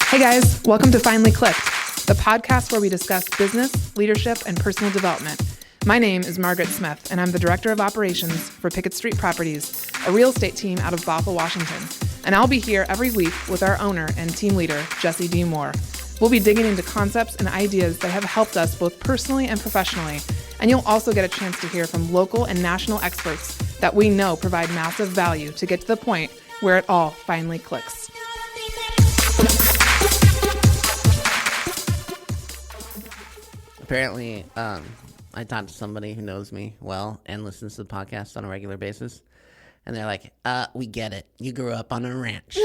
Hey guys, welcome to Finally Clicked, the podcast where we discuss business, leadership, and personal development. My name is Margaret Smith, and I'm the Director of Operations for Pickett Street Properties, a real estate team out of Bothell, Washington. And I'll be here every week with our owner and team leader, Jesse D. Moore. We'll be digging into concepts and ideas that have helped us both personally and professionally. And you'll also get a chance to hear from local and national experts that we know provide massive value to get to the point where it all finally clicks. Apparently, I talked to somebody who knows me well and listens to the podcast on a regular basis. And they're like, we get it. You grew up on a ranch.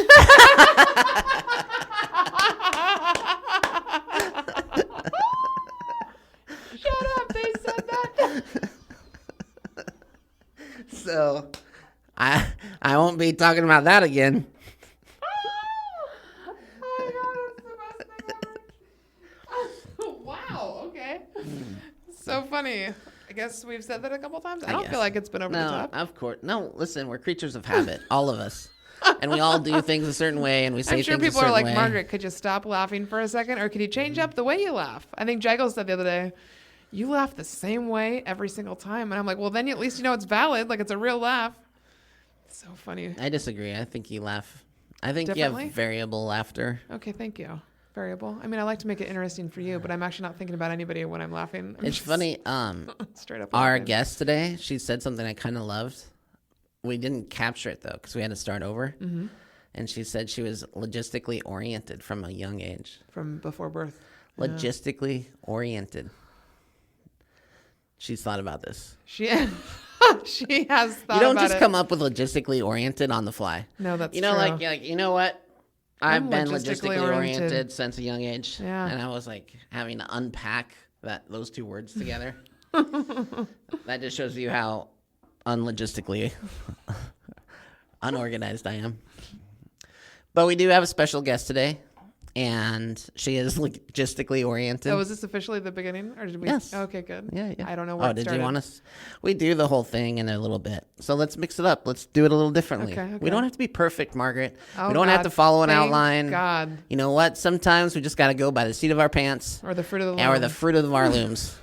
Shut up, they said that. So, I won't be talking about that again. Wow, okay. So funny. I guess we've said that a couple times. I don't feel like it's been over the top. No, of course. No, listen, we're creatures of habit, all of us. And we all do things a certain way, and we say I'm sure things a people certain are like, way. Margaret, could you stop laughing for a second? Or could you change up the way you laugh? I think Jaggle said the other day, you laugh the same way every single time. And I'm like, well, then at least you know it's valid. Like, it's a real laugh. It's so funny. I disagree. I think you laugh. I think Differently? you have variable laughter. Okay, thank you. Variable. I mean, I like to make it interesting for you, but I'm actually not thinking about anybody when I'm laughing. I'm It's just funny. straight up Our laughing. guest today, she said something I kind of loved. We didn't capture it, though, because we had to start over. Mm-hmm. And she said she was logistically oriented from a young age. From before birth. Logistically oriented. She's thought about this. She she has thought You don't about just it. come up with logistically oriented on the fly. No, that's You know, true. like you know what? I've I'm been logistically logistically oriented. oriented since a young age. Yeah. And I was like having to unpack those two words together. That just shows you how unlogistically unorganized I am. But we do have a special guest today, and she is logistically oriented. Oh, was this officially the beginning, or did we? Yes. Okay, good. Yeah. I don't know where Oh, it did started. you want us? We do the whole thing in a little bit. So let's mix it up. Let's do it a little differently. Okay. We don't have to be perfect, Margaret. Oh, we don't have God, to follow an thank outline. God. You know what? Sometimes we just got to go by the seat of our pants Or the fruit of the loom. or the fruit of our looms.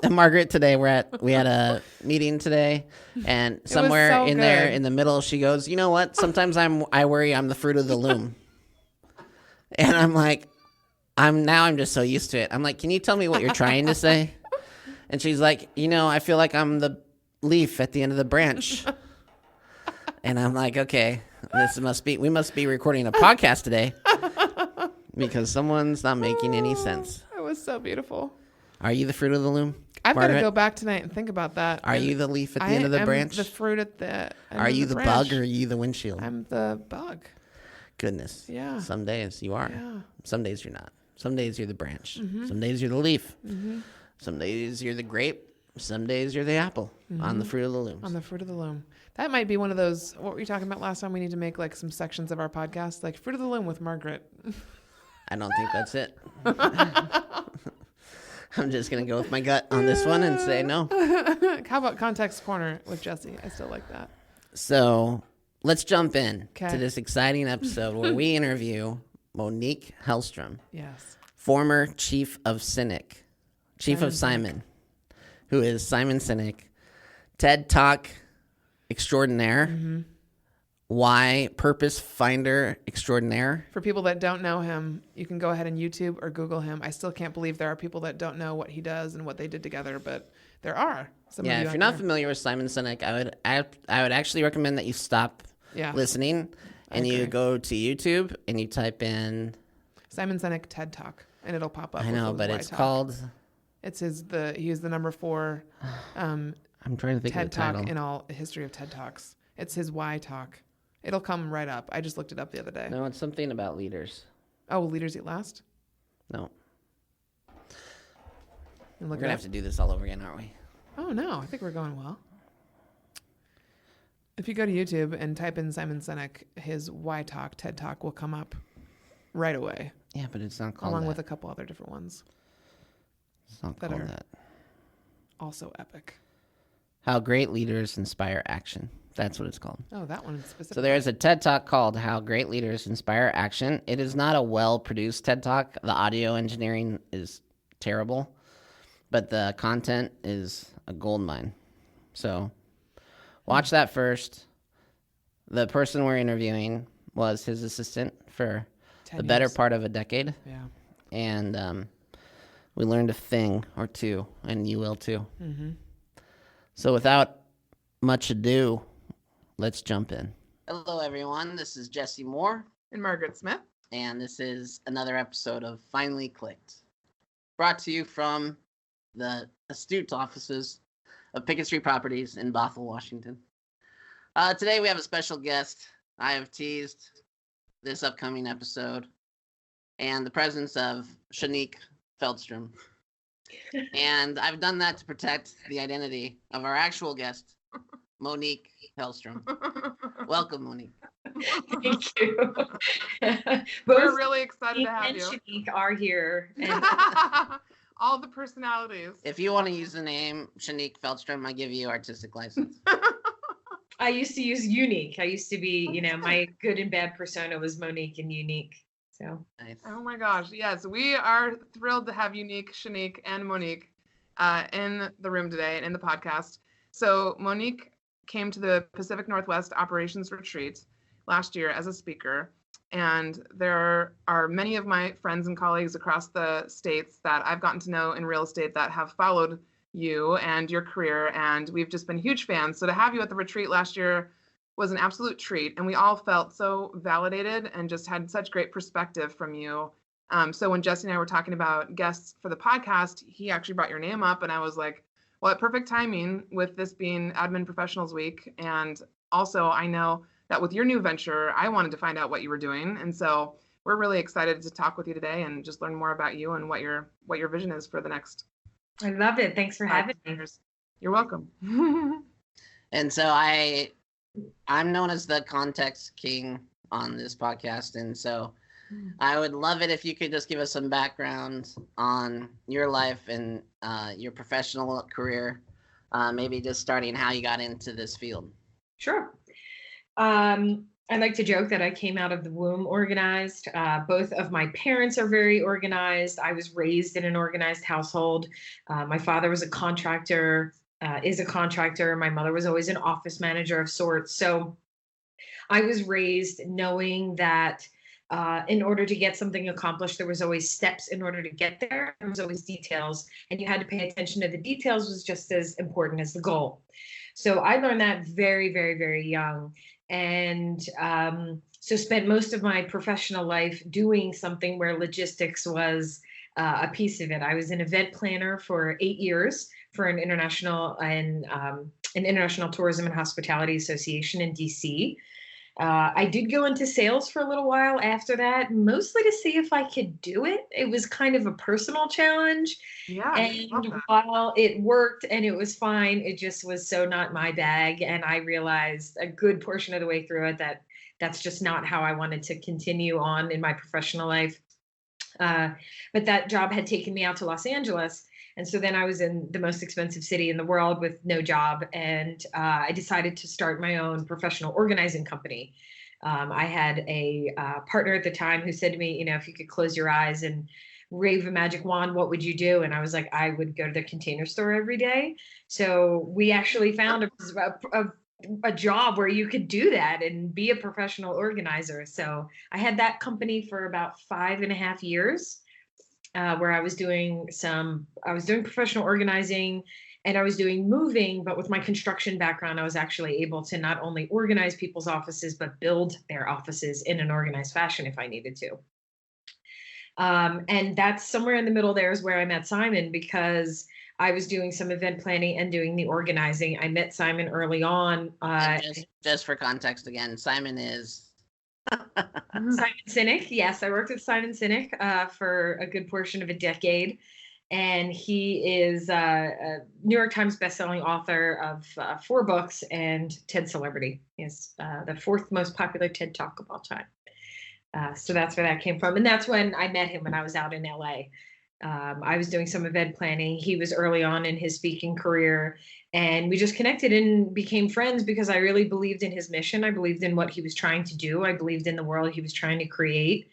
And Margaret, today we had a meeting today, and somewhere so in there good. in the middle, she goes, "You know what? Sometimes I worry I'm the fruit of the loom." And I'm like, I'm just so used to it. I'm like, can you tell me what you're trying to say? And she's like, I feel like I'm the leaf at the end of the branch. And I'm like, okay, we must be recording a podcast today because someone's not making any sense. It was so beautiful. Are you the fruit of the loom? I've got to Margaret? go back tonight and think about that. Are you the leaf at the end of the am branch? the fruit at the end Are of you the branch. bug or are you the windshield? I'm the bug. Goodness. Yeah. Some days you are. Yeah. Some days you're not. Some days you're the branch. Mm-hmm. Some days you're the leaf. Some days you're the grape. Some days you're the apple on the fruit of the looms. On the fruit of the loom. That might be one of those, what were you talking about last time? We need to make like some sections of our podcast, like Fruit of the Loom with Margaret. I don't think that's it. I'm just going to go with my gut on this one and say no. How about Context Corner with Jesse? I still like that. So let's jump in 'Kay. to this exciting episode where we interview Monique Helstrom, Yes. former Chief of Sinek, Chief of Simon, who is Simon Sinek, TED Talk extraordinaire, why purpose finder extraordinaire. For people that don't know him, you can go ahead and YouTube or Google him. I still can't believe there are people that don't know what he does and what they did together, but there are. Some Yeah, of you if out you're not there. familiar with Simon Sinek, I would actually recommend that you stop Yeah. listening and you agree. go to YouTube and you type in. Simon Sinek TED Talk, and it'll pop up. I with know, his but Y it's talk. called. It's he's the number 4 I'm trying to think TED of the Talk title. in all history of TED Talks. It's his Y talk. It'll come right up. I just looked it up the other day. No, it's something about leaders. Oh, will leaders eat last? No, And we're look gonna it have up. to do this all over again, aren't we? Oh no, I think we're going well. If you go to YouTube and type in Simon Sinek, his Y talk, TED Talk will come up right away, Yeah, but it's not called along that. with a couple other different ones. It's not that called are- that. Also epic. How great leaders inspire action. That's what it's called. Oh, that one specifically. So there's a TED Talk called How Great Leaders Inspire Action. It is not a well-produced TED Talk. The audio engineering is terrible, but the content is a gold mine. So watch that first. The person we're interviewing was his assistant for the better part of a decade. Yeah. And we learned a thing or two, and you will too. Mm-hmm. So without much ado, let's jump in. Hello, everyone. This is Jesse Moore. And Margaret Smith. And this is another episode of Finally Clicked, brought to you from the astute offices of Pickett Street Properties in Bothell, Washington. Today we have a special guest. I have teased this upcoming episode and the presence of Monique Helstrom. And I've done that to protect the identity of our actual guest, Monique Helstrom. Welcome, Monique. Thank you. We're really excited to have you. Monique are here. And all the personalities. If you want to use the name Monique Helstrom, I give you artistic license. I used to use unique. I used to be, my good and bad persona was Monique and unique. So. Nice. Oh my gosh. Yes, we are thrilled to have Shanique, and Monique in the room today and in the podcast. So Monique came to the Pacific Northwest Operations Retreat last year as a speaker. And there are many of my friends and colleagues across the states that I've gotten to know in real estate that have followed you and your career, and we've just been huge fans. So to have you at the retreat last year was an absolute treat, and we all felt so validated and just had such great perspective from you. So when Jesse and I were talking about guests for the podcast, he actually brought your name up, and I was like, well, at perfect timing with this being Admin Professionals Week. And also I know that with your new venture, I wanted to find out what you were doing. And so we're really excited to talk with you today and just learn more about you and what your vision is for the next. I love it. Thanks for having me. You're welcome. And so I'm known as the context king on this podcast. And so I would love it if you could just give us some background on your life and your professional career, maybe just starting how you got into this field. Sure. I like to joke that I came out of the womb organized. Both of my parents are very organized. I was raised in an organized household. My father was a contractor, is a contractor. My mother was always an office manager of sorts. So I was raised knowing that in order to get something accomplished, there was always steps in order to get there. There was always details, and you had to pay attention to the details was just as important as the goal. So I learned that very, very, very young. And so spent most of my professional life doing something where logistics was a piece of it. I was an event planner for 8 years for an international tourism and hospitality association in DC. I did go into sales for a little while after that, mostly to see if I could do it. It was kind of a personal challenge. Yeah. And while it worked and it was fine, it just was so not my bag. And I realized a good portion of the way through it that that's just not how I wanted to continue on in my professional life. But that job had taken me out to Los Angeles. And so then I was in the most expensive city in the world with no job. And I decided to start my own professional organizing company. I had a partner at the time who said to me, if you could close your eyes and wave a magic wand, what would you do? And I was like, I would go to the Container Store every day. So we actually found a job where you could do that and be a professional organizer. So I had that company for about 5.5 years. Where I was doing professional organizing and I was doing moving, but with my construction background, I was actually able to not only organize people's offices, but build their offices in an organized fashion if I needed to. And that's somewhere in the middle there is where I met Simon, because I was doing some event planning and doing the organizing. I met Simon early on. Just for context again, Simon is... Simon Sinek. Yes, I worked with Simon Sinek for a good portion of a decade. And he is a New York Times bestselling author of 4 books and TED Celebrity. He's the 4th most popular TED Talk of all time. So that's where that came from. And that's when I met him when I was out in LA. I was doing some event planning. He was early on in his speaking career. And we just connected and became friends because I really believed in his mission. I believed in what he was trying to do. I believed in the world he was trying to create.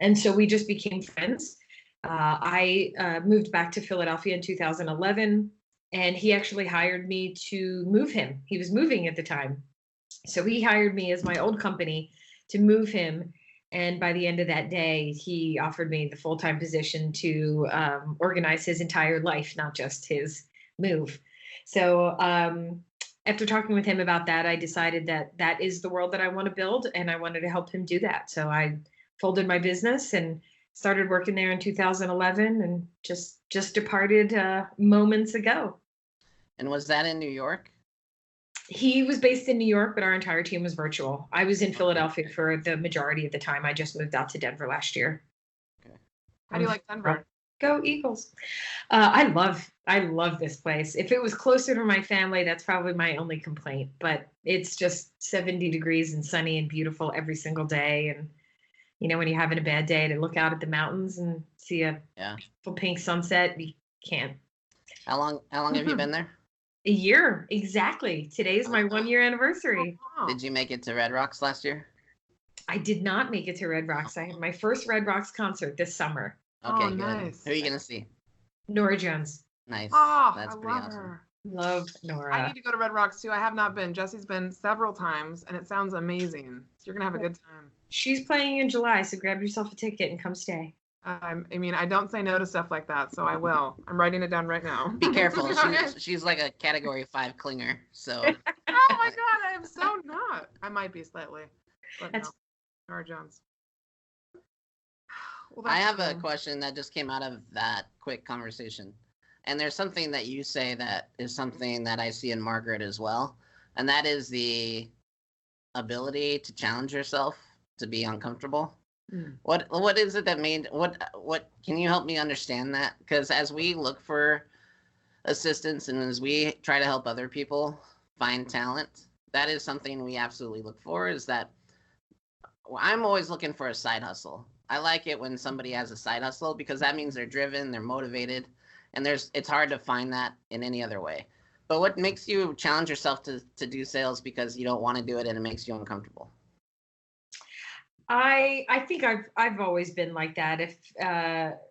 And so we just became friends. I moved back to Philadelphia in 2011, and he actually hired me to move him. He was moving at the time. So he hired me as my old company to move him. And by the end of that day, he offered me the full-time position to organize his entire life, not just his move. So after talking with him about that, I decided that that is the world that I want to build, and I wanted to help him do that. So I folded my business and started working there in 2011, and just departed moments ago. And was that in New York? He was based in New York, but our entire team was virtual. I was in Philadelphia for the majority of the time. I just moved out to Denver last year. Okay. How do you like Denver? Go Eagles. I love this place. If it was closer to my family, that's probably my only complaint, but it's just 70 degrees and sunny and beautiful every single day. And, you know, when you're having a bad day, to look out at the mountains and see a full pink sunset, you can't. How long have you been there? A year, exactly. Today's my 1-year anniversary. Did you make it to Red Rocks last year? I did not make it to Red Rocks. I had my first Red Rocks concert this summer. Okay, good. Nice. Who are you going to see? Nora Jones. Nice. Oh, That's I pretty love awesome. her. Love Nora. I need to go to Red Rocks too. I have not been. Jesse's been several times, and it sounds amazing. So you're gonna have a good time. She's playing in July, so grab yourself a ticket and come stay. I mean, I don't say no to stuff like that, so I will. I'm writing it down right now. Be careful. She's like a Category 5 clinger. So. Oh my God, I am so not. I might be slightly, but no. Nora Jones. Well, I have a question that just came out of that quick conversation. And there's something that you say that is something that I see in Margaret as well. And that is the ability to challenge yourself to be uncomfortable. Mm. What is it that made what can you help me understand that? Because as we look for assistance and as we try to help other people find talent, that is something we absolutely look for. Is that I'm always looking for a side hustle. I like it when somebody has a side hustle because that means they're driven, they're motivated, and it's hard to find that in any other way. But what makes you challenge yourself to do sales because you don't want to do it and it makes you uncomfortable? I think I've always been like that. If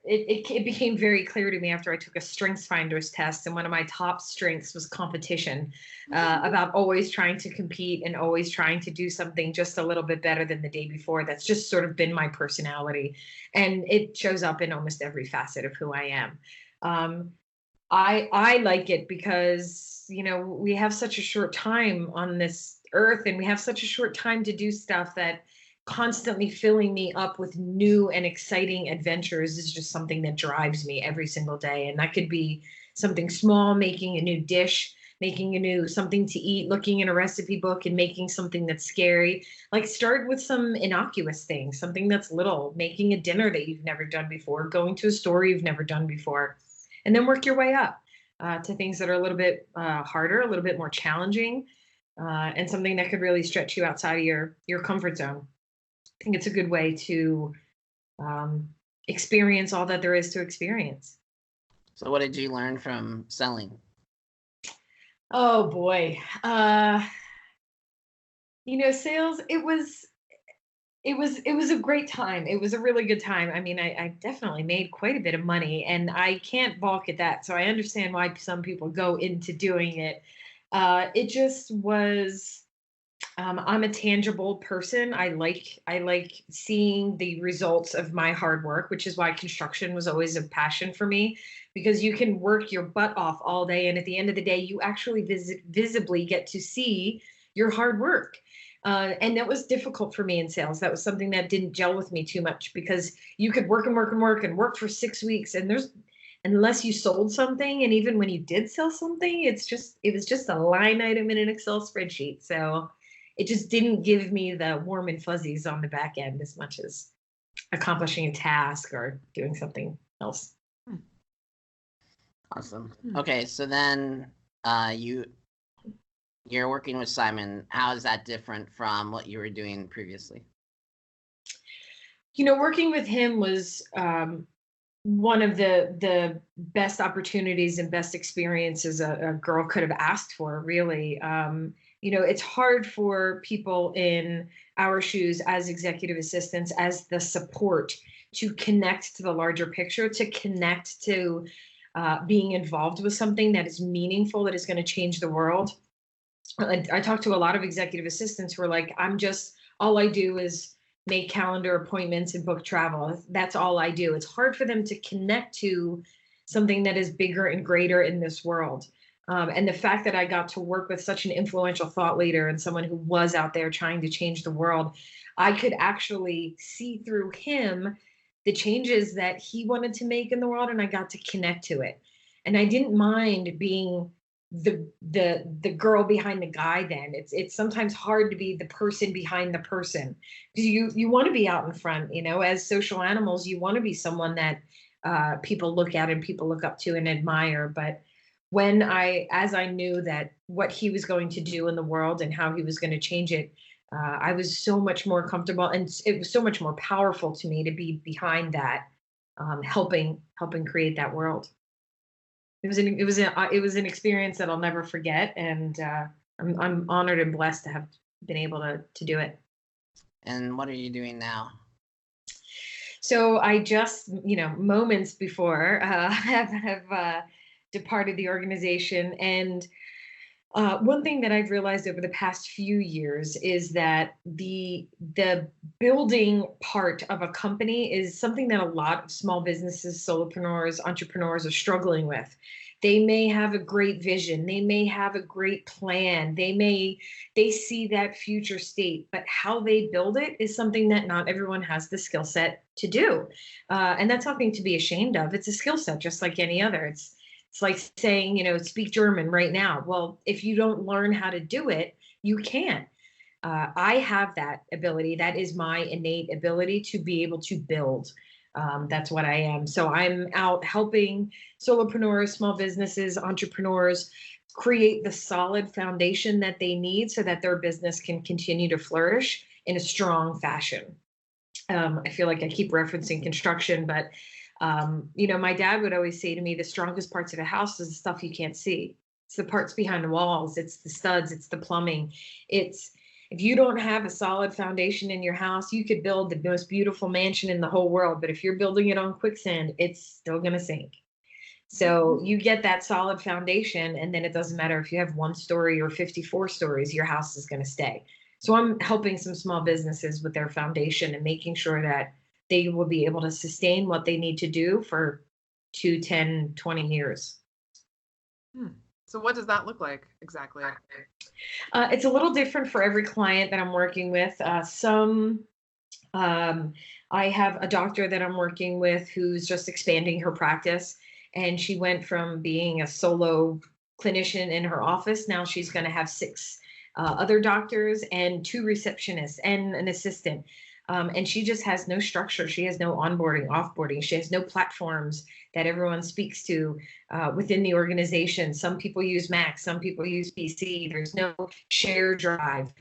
it became very clear to me after I took a Strengths Finders test, and one of my top strengths was competition, about always trying to compete and always trying to do something just a little bit better than the day before. That's just sort of been my personality, and it shows up in almost every facet of who I am. I like it because, you know, we have such a short time on this earth, and we have such a short time to do stuff that constantly filling me up with new and exciting adventures is just something that drives me every single day. And that could be something small, making a new dish, making a new something to eat, looking in a recipe book and making something that's scary. Like, start with some innocuous things, something that's little, making a dinner that you've never done before, going to a store you've never done before, and then work your way up to things that are a little bit harder, a little bit more challenging, and something that could really stretch you outside of your comfort zone. I think it's a good way to experience all that there is to experience. So what did you learn from selling? Oh boy. You know, sales, it was a great time. It was a really good time. I mean, I definitely made quite a bit of money, and I can't balk at that. So I understand why some people go into doing it. It just was, I'm a tangible person. I like seeing the results of my hard work, which is why construction was always a passion for me, because you can work your butt off all day, and at the end of the day, you actually visibly get to see your hard work. And that was difficult for me in sales. That was something that didn't gel with me too much, because you could work and work and work and work for 6 weeks, and unless you sold something, and even when you did sell something, it was just a line item in an Excel spreadsheet. So it just didn't give me the warm and fuzzies on the back end as much as accomplishing a task or doing something else. Awesome. Okay, so then you're working with Simon. How is that different from what you were doing previously? You know, working with him was one of the best opportunities and best experiences a girl could have asked for, really. It's hard for people in our shoes as executive assistants, as the support, to connect to the larger picture, to connect to being involved with something that is meaningful, that is going to change the world. I talk to a lot of executive assistants who are like, all I do is make calendar appointments and book travel. That's all I do. It's hard for them to connect to something that is bigger and greater in this world. And the fact that I got to work with such an influential thought leader and someone who was out there trying to change the world, I could actually see through him the changes that he wanted to make in the world, and I got to connect to it. And I didn't mind being the girl behind the guy. Then it's sometimes hard to be the person behind the person, because you want to be out in front. As social animals, you want to be someone that people look at and people look up to and admire. But as I knew that what he was going to do in the world and how he was going to change it, I was so much more comfortable, and it was so much more powerful to me to be behind that, helping create that world. It was an experience that I'll never forget, and I'm honored and blessed to have been able to do it. And what are you doing now? So I just, moments before, have departed the organization. And one thing that I've realized over the past few years is that the building part of a company is something that a lot of small businesses, solopreneurs, entrepreneurs are struggling with. They may have a great vision. They may have a great plan. They see that future state, but how they build it is something that not everyone has the skill set to do. And that's nothing to be ashamed of. It's a skill set just like any other. It's like saying, speak German right now. Well, if you don't learn how to do it, you can't. I have that ability. That is my innate ability to be able to build. That's what I am. So I'm out helping solopreneurs, small businesses, entrepreneurs create the solid foundation that they need so that their business can continue to flourish in a strong fashion. I feel like I keep referencing construction, but my dad would always say to me, the strongest parts of a house is the stuff you can't see. It's the parts behind the walls. It's the studs. It's the plumbing. If you don't have a solid foundation in your house, you could build the most beautiful mansion in the whole world, but if you're building it on quicksand, it's still going to sink. So you get that solid foundation, and then it doesn't matter if you have 1 story or 54 stories, your house is going to stay. So I'm helping some small businesses with their foundation and making sure that they will be able to sustain what they need to do for 2, 10, 20 years. So what does that look like exactly? It's a little different for every client that I'm working with. I have a doctor that I'm working with who's just expanding her practice, and she went from being a solo clinician in her office. Now she's going to have 6 other doctors and 2 receptionists and an assistant. And she just has no structure. She has no onboarding, offboarding. She has no platforms that everyone speaks to within the organization. Some people use Mac, some people use PC. There's no share drive.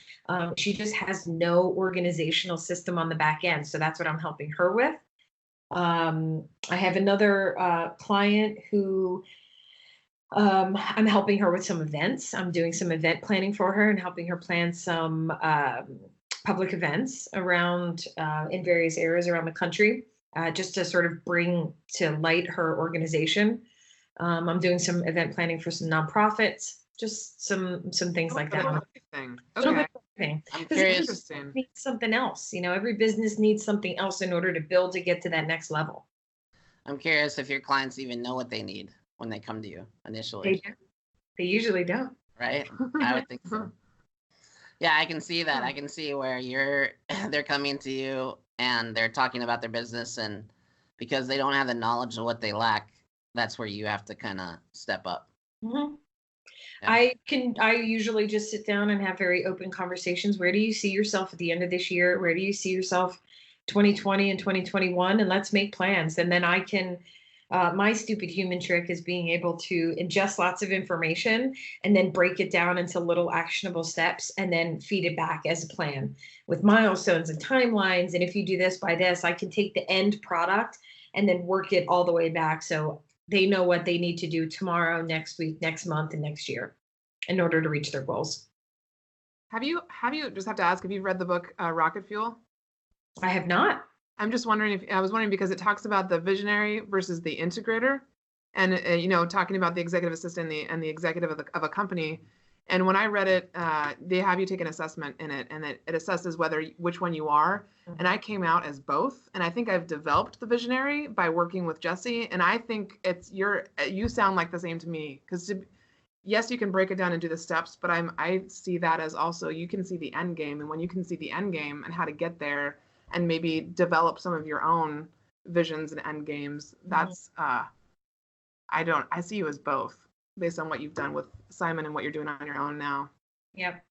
She just has no organizational system on the back end. So that's what I'm helping her with. I have another client who I'm helping her with some events. I'm doing some event planning for her and helping her plan some public events around in various areas around the country, just to sort of bring to light her organization. I'm doing some event planning for some nonprofits, just some things like that. Okay. I'm curious. Business needs something else. Every business needs something else in order to build to get to that next level. I'm curious if your clients even know what they need when they come to you initially. They do. They usually don't. Right? I would think so. Yeah, I can see that. I can see where they're coming to you and they're talking about their business, and because they don't have the knowledge of what they lack, that's where you have to kind of step up. Mm-hmm. Yeah. I usually just sit down and have very open conversations. Where do you see yourself at the end of this year? Where do you see yourself 2020 and 2021? And let's make plans. And then I can, my stupid human trick is being able to ingest lots of information and then break it down into little actionable steps and then feed it back as a plan with milestones and timelines. And if you do this by this, I can take the end product and then work it all the way back so they know what they need to do tomorrow, next week, next month, and next year in order to reach their goals. Have you just have to ask, have you read the book Rocket Fuel? I have not. I was wondering because it talks about the visionary versus the integrator, and talking about the executive assistant and the executive of a company. And when I read it, they have you take an assessment in it, and it assesses which one you are. Mhm. And I came out as both, and I think I've developed the visionary by working with Jesse. And I think you sound like the same to me, because yes, you can break it down and do the steps, but I see that as also you can see the end game, and when you can see the end game and how to get there, and maybe develop some of your own visions and end games. That's I see you as both based on what you've done with Simon and what you're doing on your own now. Yep.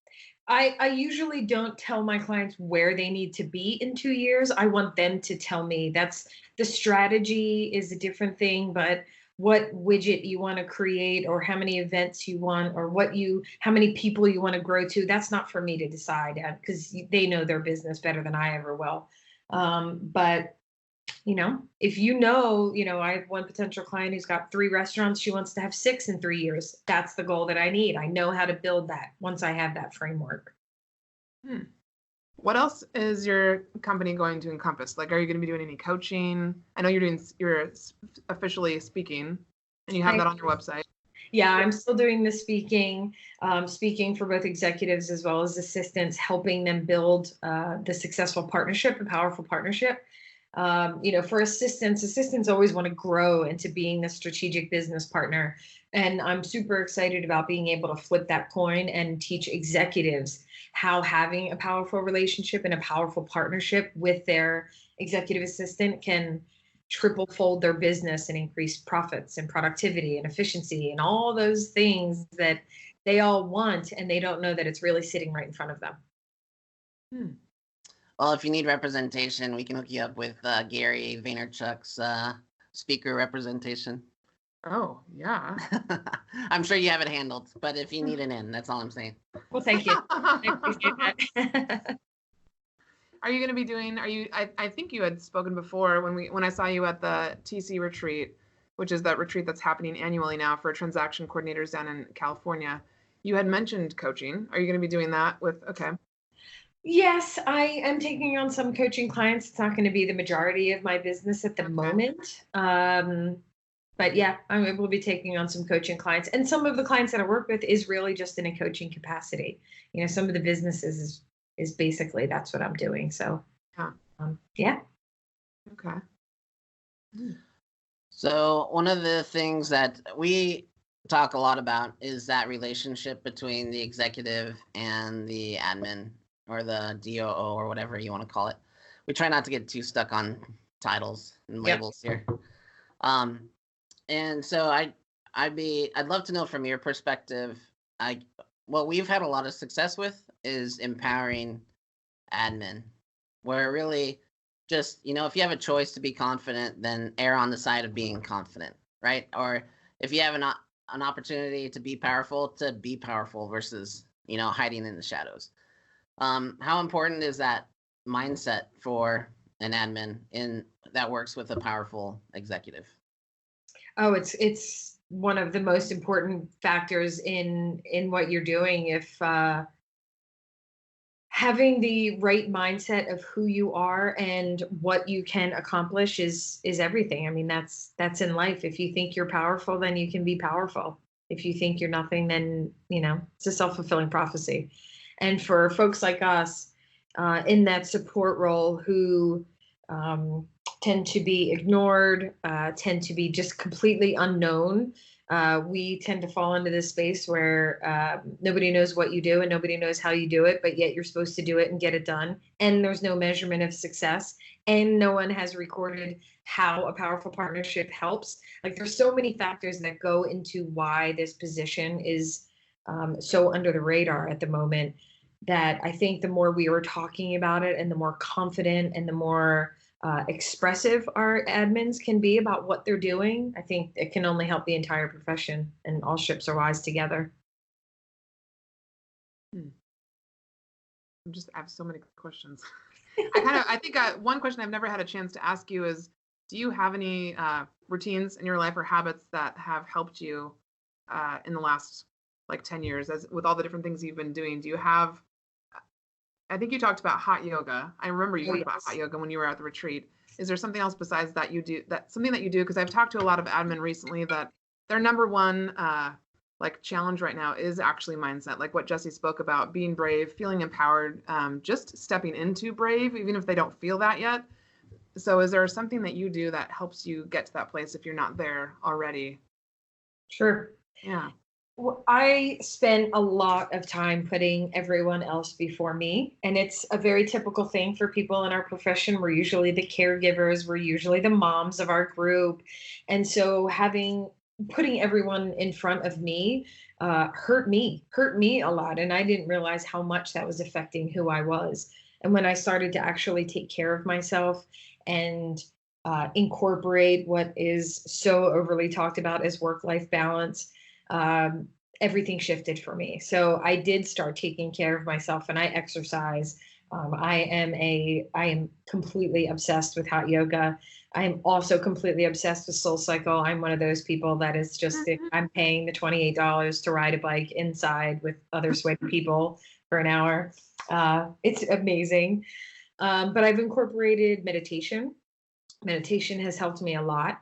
I usually don't tell my clients where they need to be in 2 years. I want them to tell me. That's the strategy is a different thing, but what widget you want to create, or how many events you want, or how many people you want to grow to, that's not for me to decide, because they know their business better than I ever will. But if I have one potential client who's got 3 restaurants, she wants to have 6 in 3 years. That's the goal that I need. I know how to build that once I have that framework. What else is your company going to encompass? Like, are you going to be doing any coaching? I know you're officially speaking, and you have that on your website. Yeah, I'm still doing the speaking for both executives as well as assistants, helping them build the successful partnership, a powerful partnership. For assistants always want to grow into being the strategic business partner. And I'm super excited about being able to flip that coin and teach executives how having a powerful relationship and a powerful partnership with their executive assistant can triple fold their business and increase profits and productivity and efficiency and all those things that they all want, and they don't know that it's really sitting right in front of them. Well, if you need representation, we can hook you up with Gary Vaynerchuk's speaker representation. Oh, yeah. I'm sure you have it handled, but if you need an in, that's all I'm saying. Well, thank you. I appreciate that. Are you going to be doing, I think you had spoken before when I saw you at the TC retreat, which is that retreat that's happening annually now for transaction coordinators down in California. You had mentioned coaching. Are you going to be doing that okay. Yes, I am taking on some coaching clients. It's not going to be the majority of my business at the moment. But yeah, I will be taking on some coaching clients. And some of the clients that I work with is really just in a coaching capacity. Some of the businesses is basically that's what I'm doing. So yeah. Okay. So one of the things that we talk a lot about is that relationship between the executive and the admin, or the DOO, or whatever you want to call it. We try not to get too stuck on titles and labels here. And so I'd love to know from your perspective, what we've had a lot of success with is empowering admin, where really just, if you have a choice to be confident, then err on the side of being confident, right? Or if you have an opportunity to be powerful versus, hiding in the shadows. How important is that mindset for an admin that works with a powerful executive? Oh, it's one of the most important factors in what you're doing. If having the right mindset of who you are and what you can accomplish is everything. I mean, that's in life. If you think you're powerful, then you can be powerful. If you think you're nothing, then it's a self-fulfilling prophecy. And for folks like us in that support role who tend to be ignored, tend to be just completely unknown, we tend to fall into this space where nobody knows what you do and nobody knows how you do it, but yet you're supposed to do it and get it done. And there's no measurement of success. And no one has recorded how a powerful partnership helps. Like, there's so many factors that go into why this position is so under the radar at the moment, that I think the more we are talking about it and the more confident and the more expressive our admins can be about what they're doing, I think it can only help the entire profession, and all ships are wise together. I have so many questions. I think one question I've never had a chance to ask you is, do you have any routines in your life or habits that have helped you in the last like 10 years as with all the different things you've been doing? Do you have, I think you talked about hot yoga. I remember you talked about hot yoga when you were at the retreat. Is there something else besides that you do, that something that you do? Because I've talked to a lot of admin recently that their number one like challenge right now is actually mindset, like what Jesse spoke about, being brave, feeling empowered, just stepping into brave, even if they don't feel that yet. So is there something that you do that helps you get to that place if you're not there already? Sure. Yeah. Well, I spend a lot of time putting everyone else before me. And it's a very typical thing for people in our profession. We're usually the caregivers, we're usually the moms of our group. And so putting everyone in front of me hurt me a lot. And I didn't realize how much that was affecting who I was. And when I started to actually take care of myself and incorporate what is so overly talked about as work-life balance, everything shifted for me. So I did start taking care of myself, and I exercise. I am completely obsessed with hot yoga. I am also completely obsessed with SoulCycle. I'm one of those people that is just, I'm paying the $28 to ride a bike inside with other sweaty people for an hour. It's amazing. But I've incorporated meditation. Meditation has helped me a lot,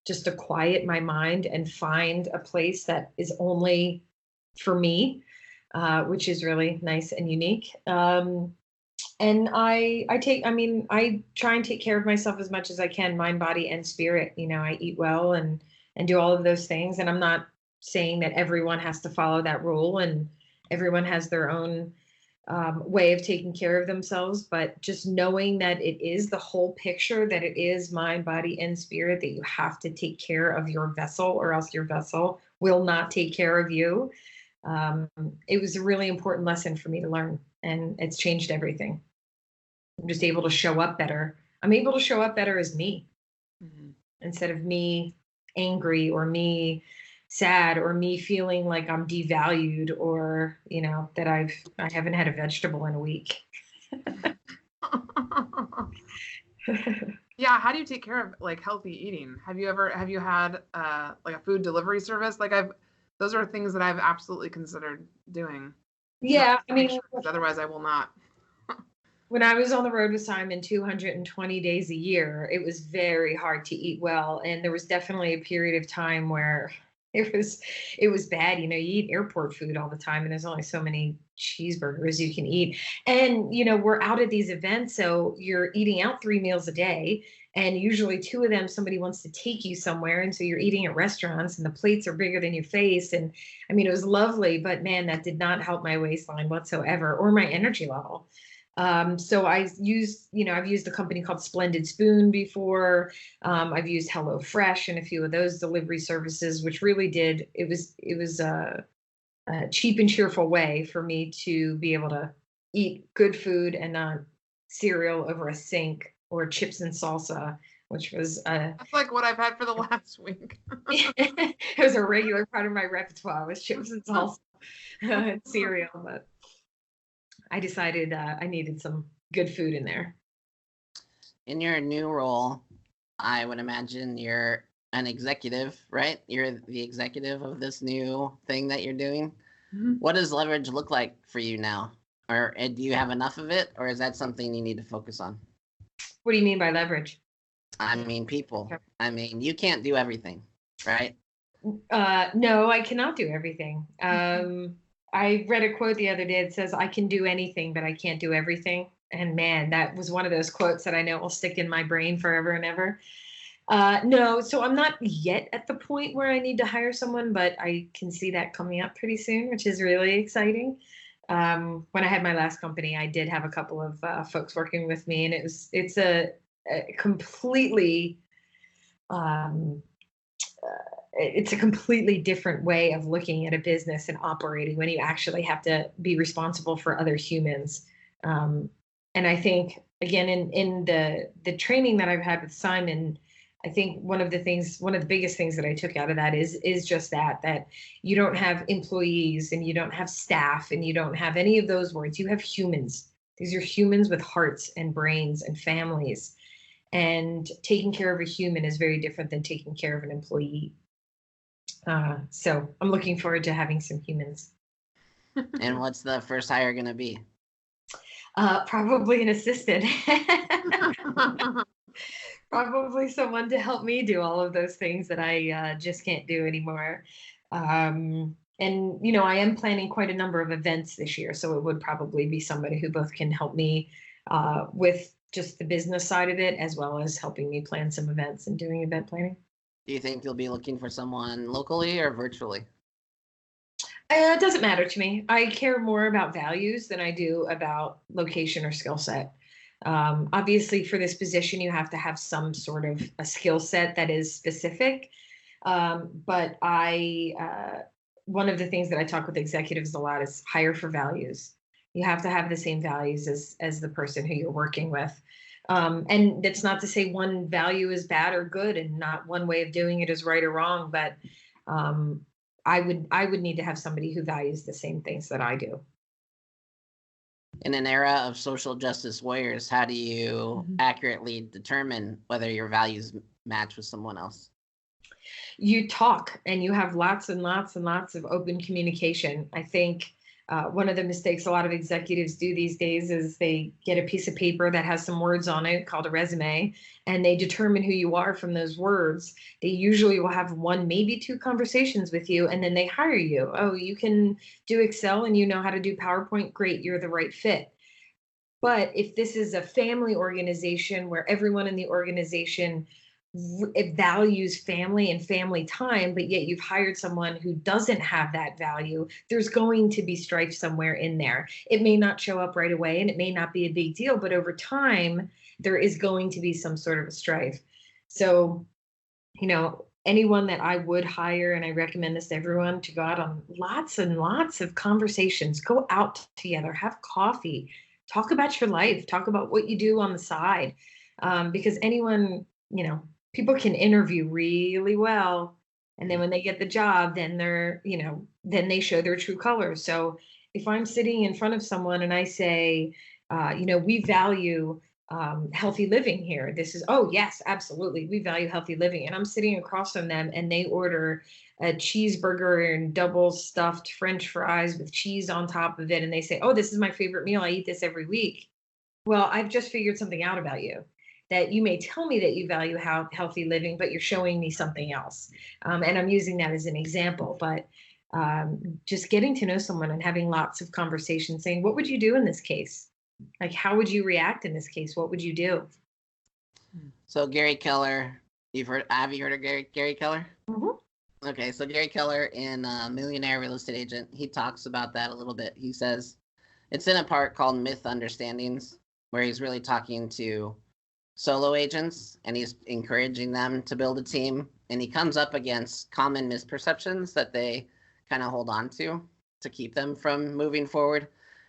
just to quiet my mind and find a place that is only for me, which is really nice and unique. And I try and take care of myself as much as I can, mind, body, and spirit. You know, I eat well and do all of those things. And I'm not saying that everyone has to follow that rule, and everyone has their own way of taking care of themselves, but just knowing that it is the whole picture, that it is mind, body, and spirit, that you have to take care of your vessel, or else your vessel will not take care of you. It was a really important lesson for me to learn, and it's changed everything. I'm just able to show up better. I'm able to show up better as me, instead of me angry or me sad or me feeling like I'm devalued, or, you know, that I haven't had a vegetable in a week. Yeah. How do you take care of like healthy eating? Have you had like a food delivery service? Like those are things that I've absolutely considered doing. Yeah. I mean, otherwise I will not. When I was on the road with Simon 220 days a year, it was very hard to eat well. And there was definitely a period of time where it was bad. You know, you eat airport food all the time, and there's only so many cheeseburgers you can eat. And, you know, we're out at these events, so you're eating out 3 meals a day. And usually 2 of them, somebody wants to take you somewhere. And so you're eating at restaurants, and the plates are bigger than your face. And I mean, it was lovely, but man, that did not help my waistline whatsoever, or my energy level. So I've used a company called Splendid Spoon before. I've used HelloFresh and a few of those delivery services, which really it was a cheap and cheerful way for me to be able to eat good food and not cereal over a sink or chips and salsa, which was that's like what I've had for the last week. It was a regular part of my repertoire, was chips and salsa and cereal, but I decided I needed some good food in there. In your new role, I would imagine you're an executive, right? You're the executive of this new thing that you're doing. Mm-hmm. What does leverage look like for you now? Or do you have enough of it? Or is that something you need to focus on? What do you mean by leverage? I mean, people. Okay. I mean, you can't do everything, right? No, I cannot do everything. I read a quote the other day that says, I can do anything, but I can't do everything. And man, that was one of those quotes that I know will stick in my brain forever and ever. No, so I'm not yet at the point where I need to hire someone, but I can see that coming up pretty soon, which is really exciting. When I had my last company, I did have a couple of folks working with me, and it's a completely it's a completely different way of looking at a business and operating when you actually have to be responsible for other humans. And I think, again, in the training that I've had with Simon, I think one of the biggest things that I took out of that is just that you don't have employees, and you don't have staff, and you don't have any of those words. You have humans. These are humans with hearts and brains and families. And taking care of a human is very different than taking care of an employee. So I'm looking forward to having some humans. And what's the first hire going to be? Probably an assistant. Probably someone to help me do all of those things that I just can't do anymore. And, I am planning quite a number of events this year. So it would probably be somebody who both can help me with just the business side of it, as well as helping me plan some events and doing event planning. Do you think you'll be looking for someone locally or virtually? It doesn't matter to me. I care more about values than I do about location or skill set. Obviously, for this position, you have to have some sort of a skill set that is specific. But one of the things that I talk with executives a lot is hire for values. You have to have the same values as the person who you're working with. And that's not to say one value is bad or good, and not one way of doing it is right or wrong. But I would need to have somebody who values the same things that I do. In an era of social justice warriors, how do you accurately determine whether your values match with someone else? You talk, and you have lots and lots and lots of open communication. I think one of the mistakes a lot of executives do these days is they get a piece of paper that has some words on it called a resume, and they determine who you are from those words. They usually will have one, maybe two conversations with you, and then they hire you. Oh, you can do Excel and you know how to do PowerPoint. Great, you're the right fit. But if this is a family organization where everyone in the organization it values family and family time, but yet you've hired someone who doesn't have that value, there's going to be strife somewhere in there. It may not show up right away and it may not be a big deal, but over time, there is going to be some sort of a strife. So, anyone that I would hire, and I recommend this to everyone, to go out on lots and lots of conversations, go out together, have coffee, talk about your life, talk about what you do on the side. Because anyone, people can interview really well, and then when they get the job, then then they show their true colors. So if I'm sitting in front of someone and I say, we value healthy living here. This is, oh yes, absolutely, we value healthy living. And I'm sitting across from them and they order a cheeseburger and double stuffed French fries with cheese on top of it. And they say, oh, this is my favorite meal. I eat this every week. Well, I've just figured something out about you. That you may tell me that you value healthy living, but you're showing me something else. And I'm using that as an example, but just getting to know someone and having lots of conversations saying, what would you do in this case? Like, how would you react in this case? What would you do? So Gary Keller, have you heard of Gary Keller? Mm-hmm. Okay, so Gary Keller in Millionaire Real Estate Agent, he talks about that a little bit. He says, it's in a part called Myth Understandings, where he's really talking to solo agents and he's encouraging them to build a team, and he comes up against common misperceptions that they kind of hold on to keep them from moving forward.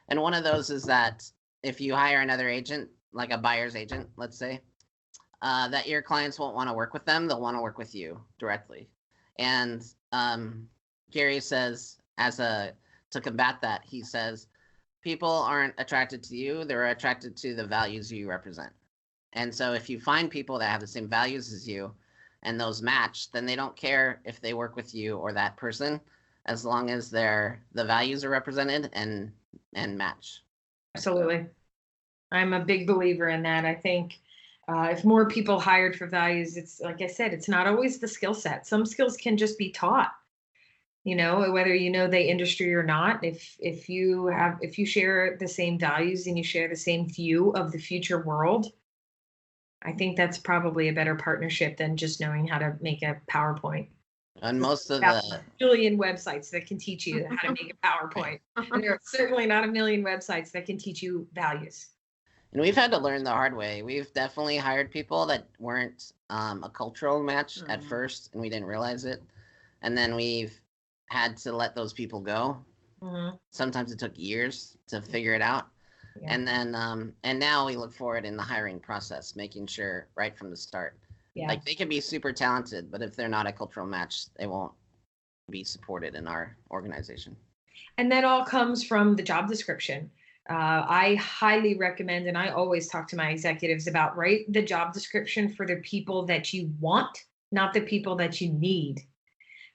And one of those is that if you hire another agent, like a buyer's agent, let's say, that your clients won't want to work with them, they'll want to work with you directly. And Gary says, to combat that, he says, people aren't attracted to you, they're attracted to the values you represent. And so if you find people that have the same values as you and those match, then they don't care if they work with you or that person, as long as the values are represented and match. Absolutely. I'm a big believer in that. I think if more people hired for values, it's like I said, it's not always the skill set. Some skills can just be taught, whether the industry or not. If you share the same values and you share the same view of the future world, I think that's probably a better partnership than just knowing how to make a PowerPoint. And most of a million websites that can teach you how to make a PowerPoint. And there are certainly not a million websites that can teach you values. And we've had to learn the hard way. We've definitely hired people that weren't a cultural match at first, and we didn't realize it. And then we've had to let those people go. Mm-hmm. Sometimes it took years to figure it out. Yeah. And then, and now we look for it in the hiring process, making sure right from the start. Yeah. Like, they can be super talented, but if they're not a cultural match, they won't be supported in our organization. And that all comes from the job description. I highly recommend, and I always talk to my executives about, write the job description for the people that you want, not the people that you need.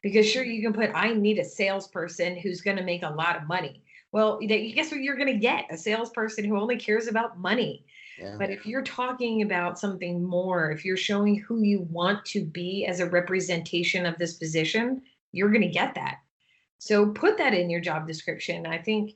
Because sure, you can put, I need a salesperson who's going to make a lot of money. Well, guess what you're going to get? A salesperson who only cares about money. Yeah. But if you're talking about something more, if you're showing who you want to be as a representation of this position, you're going to get that. So put that in your job description. I think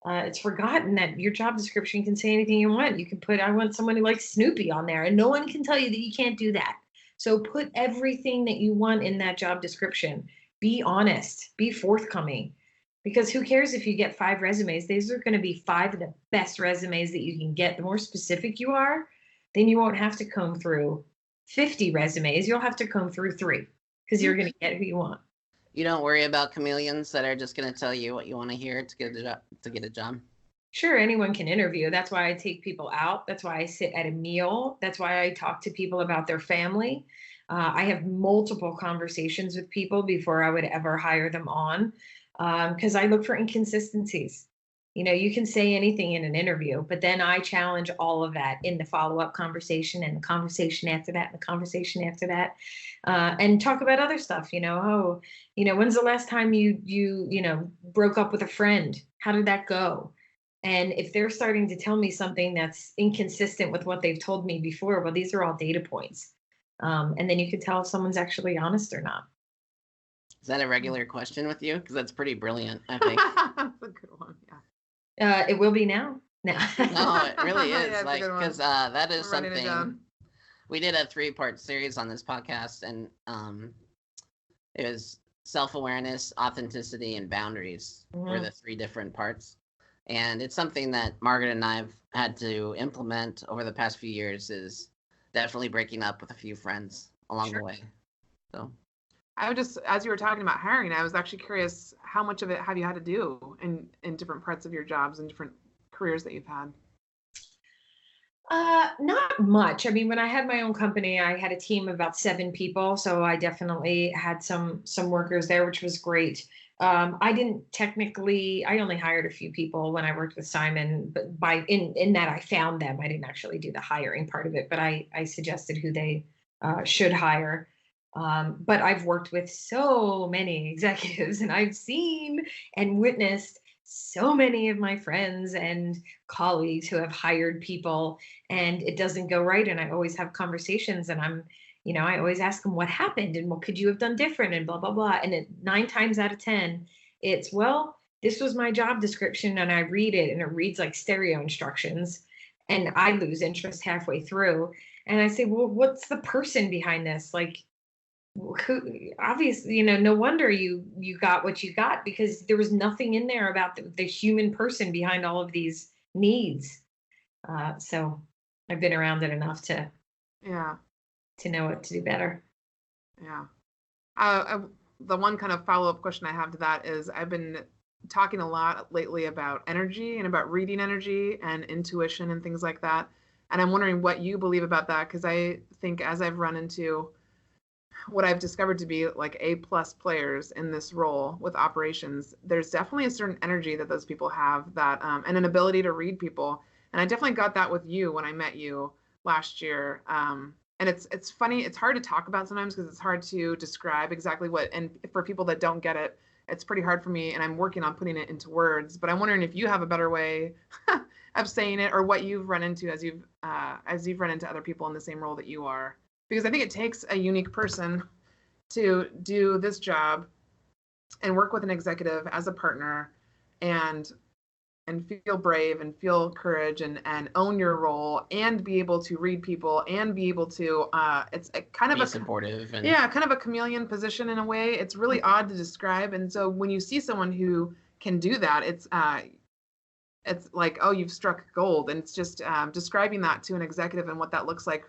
it's forgotten that your job description can say anything you want. You can put, I want someone who likes Snoopy on there, and no one can tell you that you can't do that. So put everything that you want in that job description. Be honest, be forthcoming, because who cares if you get 5 resumes? These are going to be 5 of the best resumes that you can get. The more specific you are, then you won't have to comb through 50 resumes. You'll have to comb through 3 because you're going to get who you want. You don't worry about chameleons that are just going to tell you what you want to hear to get a job. Sure, anyone can interview. That's why I take people out. That's why I sit at a meal. That's why I talk to people about their family. I have multiple conversations with people before I would ever hire them on, because I look for inconsistencies. You can say anything in an interview, but then I challenge all of that in the follow-up conversation and the conversation after that and the conversation after that, and talk about other stuff. When's the last time you broke up with a friend? How did that go? And if they're starting to tell me something that's inconsistent with what they've told me before, well, these are all data points. And then you can tell if someone's actually honest or not. Is that a regular question with you? Because that's pretty brilliant, I think. That's a good one, yeah. It will be now. No, it really is. Yeah, because that is I'm writing it something. down. We did a 3-part series on this podcast, and it was self-awareness, authenticity, and boundaries were the 3 different parts. And it's something that Margaret and I have had to implement over the past few years, is definitely breaking up with a few friends along the way. So I would just, as you were talking about hiring, I was actually curious, how much of it have you had to do in different parts of your jobs and different careers that you've had? Not much. I mean, when I had my own company, I had a team of about 7 people. So I definitely had some workers there, which was great. I only hired a few people when I worked with Simon, but in that I found them. I didn't actually do the hiring part of it, but I suggested who they should hire. But I've worked with so many executives, and I've seen and witnessed so many of my friends and colleagues who have hired people, and it doesn't go right. And I always have conversations, and I always ask them what happened and what could you have done different and blah, blah, blah. And 9 times out of 10, it's, well, this was my job description, and I read it and it reads like stereo instructions, and I lose interest halfway through. And I say, well, what's the person behind this? Like, who, obviously, no wonder you got what you got, because there was nothing in there about the human person behind all of these needs. So I've been around it enough to know what to do better. Yeah. The one kind of follow-up question I have to that is, I've been talking a lot lately about energy and about reading energy and intuition and things like that. And I'm wondering what you believe about that, because I think as I've run into what I've discovered to be like A+ players in this role with operations, there's definitely a certain energy that those people have, that and an ability to read people. And I definitely got that with you when I met you last year. And it's funny, it's hard to talk about sometimes because it's hard to describe exactly what, and for people that don't get it, it's pretty hard for me, and I'm working on putting it into words. But I'm wondering if you have a better way of saying it, or what you've run into as you've run into other people in the same role that you are. Because I think it takes a unique person to do this job and work with an executive as a partner and feel brave and feel courage and own your role and be able to read people and be able to it's a kind of be supportive and kind of a chameleon position in a way. It's really odd to describe. And so when you see someone who can do that, it's like, oh, you've struck gold. And it's just describing that to an executive and what that looks like.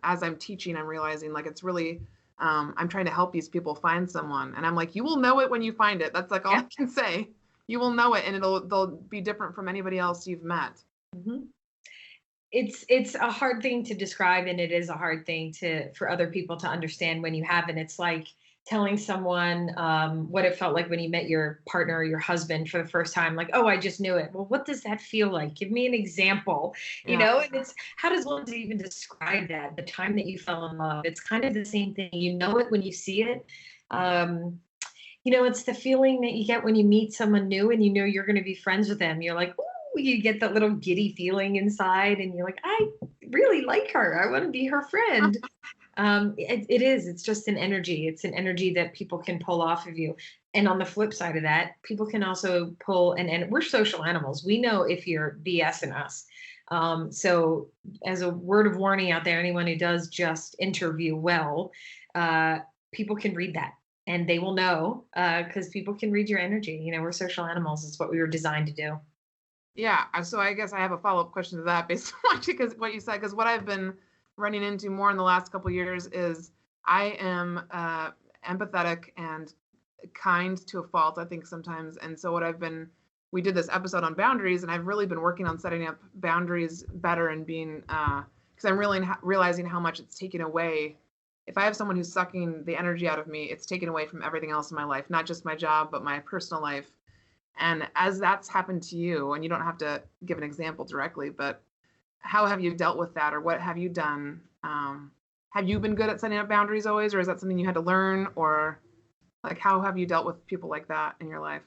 As I'm teaching, I'm realizing like it's really I'm trying to help these people find someone, and I'm like, you will know it when you find it. That's like all I can say. You will know it, and they'll be different from anybody else you've met. Mm-hmm. It's a hard thing to describe, and it is a hard thing for other people to understand when you haven't. It's like telling someone what it felt like when you met your partner or your husband for the first time, like, oh, I just knew it. Well, what does that feel like? Give me an example, Yeah. and it's, how does one even describe that? The time that you fell in love, it's kind of the same thing. You know it when you see it. It's the feeling that you get when you meet someone new and you know you're going to be friends with them. You're like, ooh, you get that little giddy feeling inside and you're like, I really like her. I want to be her friend. It is. It's just an energy. It's an energy that people can pull off of you. And on the flip side of that, people can also pull, and we're social animals. We know if you're BSing us. So as a word of warning out there, anyone who does just interview well, people can read that and they will know, because people can read your energy. We're social animals. It's what we were designed to do. Yeah. So I guess I have a follow-up question to that based on what you said, because what I've been running into more in the last couple of years is I am empathetic and kind to a fault, I think sometimes. And so we did this episode on boundaries, and I've really been working on setting up boundaries better and being, because I'm really realizing how much it's taken away. If I have someone who's sucking the energy out of me, it's taken away from everything else in my life, not just my job, but my personal life. And as that's happened to you, and you don't have to give an example directly, but how have you dealt with that, or what have you done? Have you been good at setting up boundaries always, or is that something you had to learn, or like how have you dealt with people like that in your life?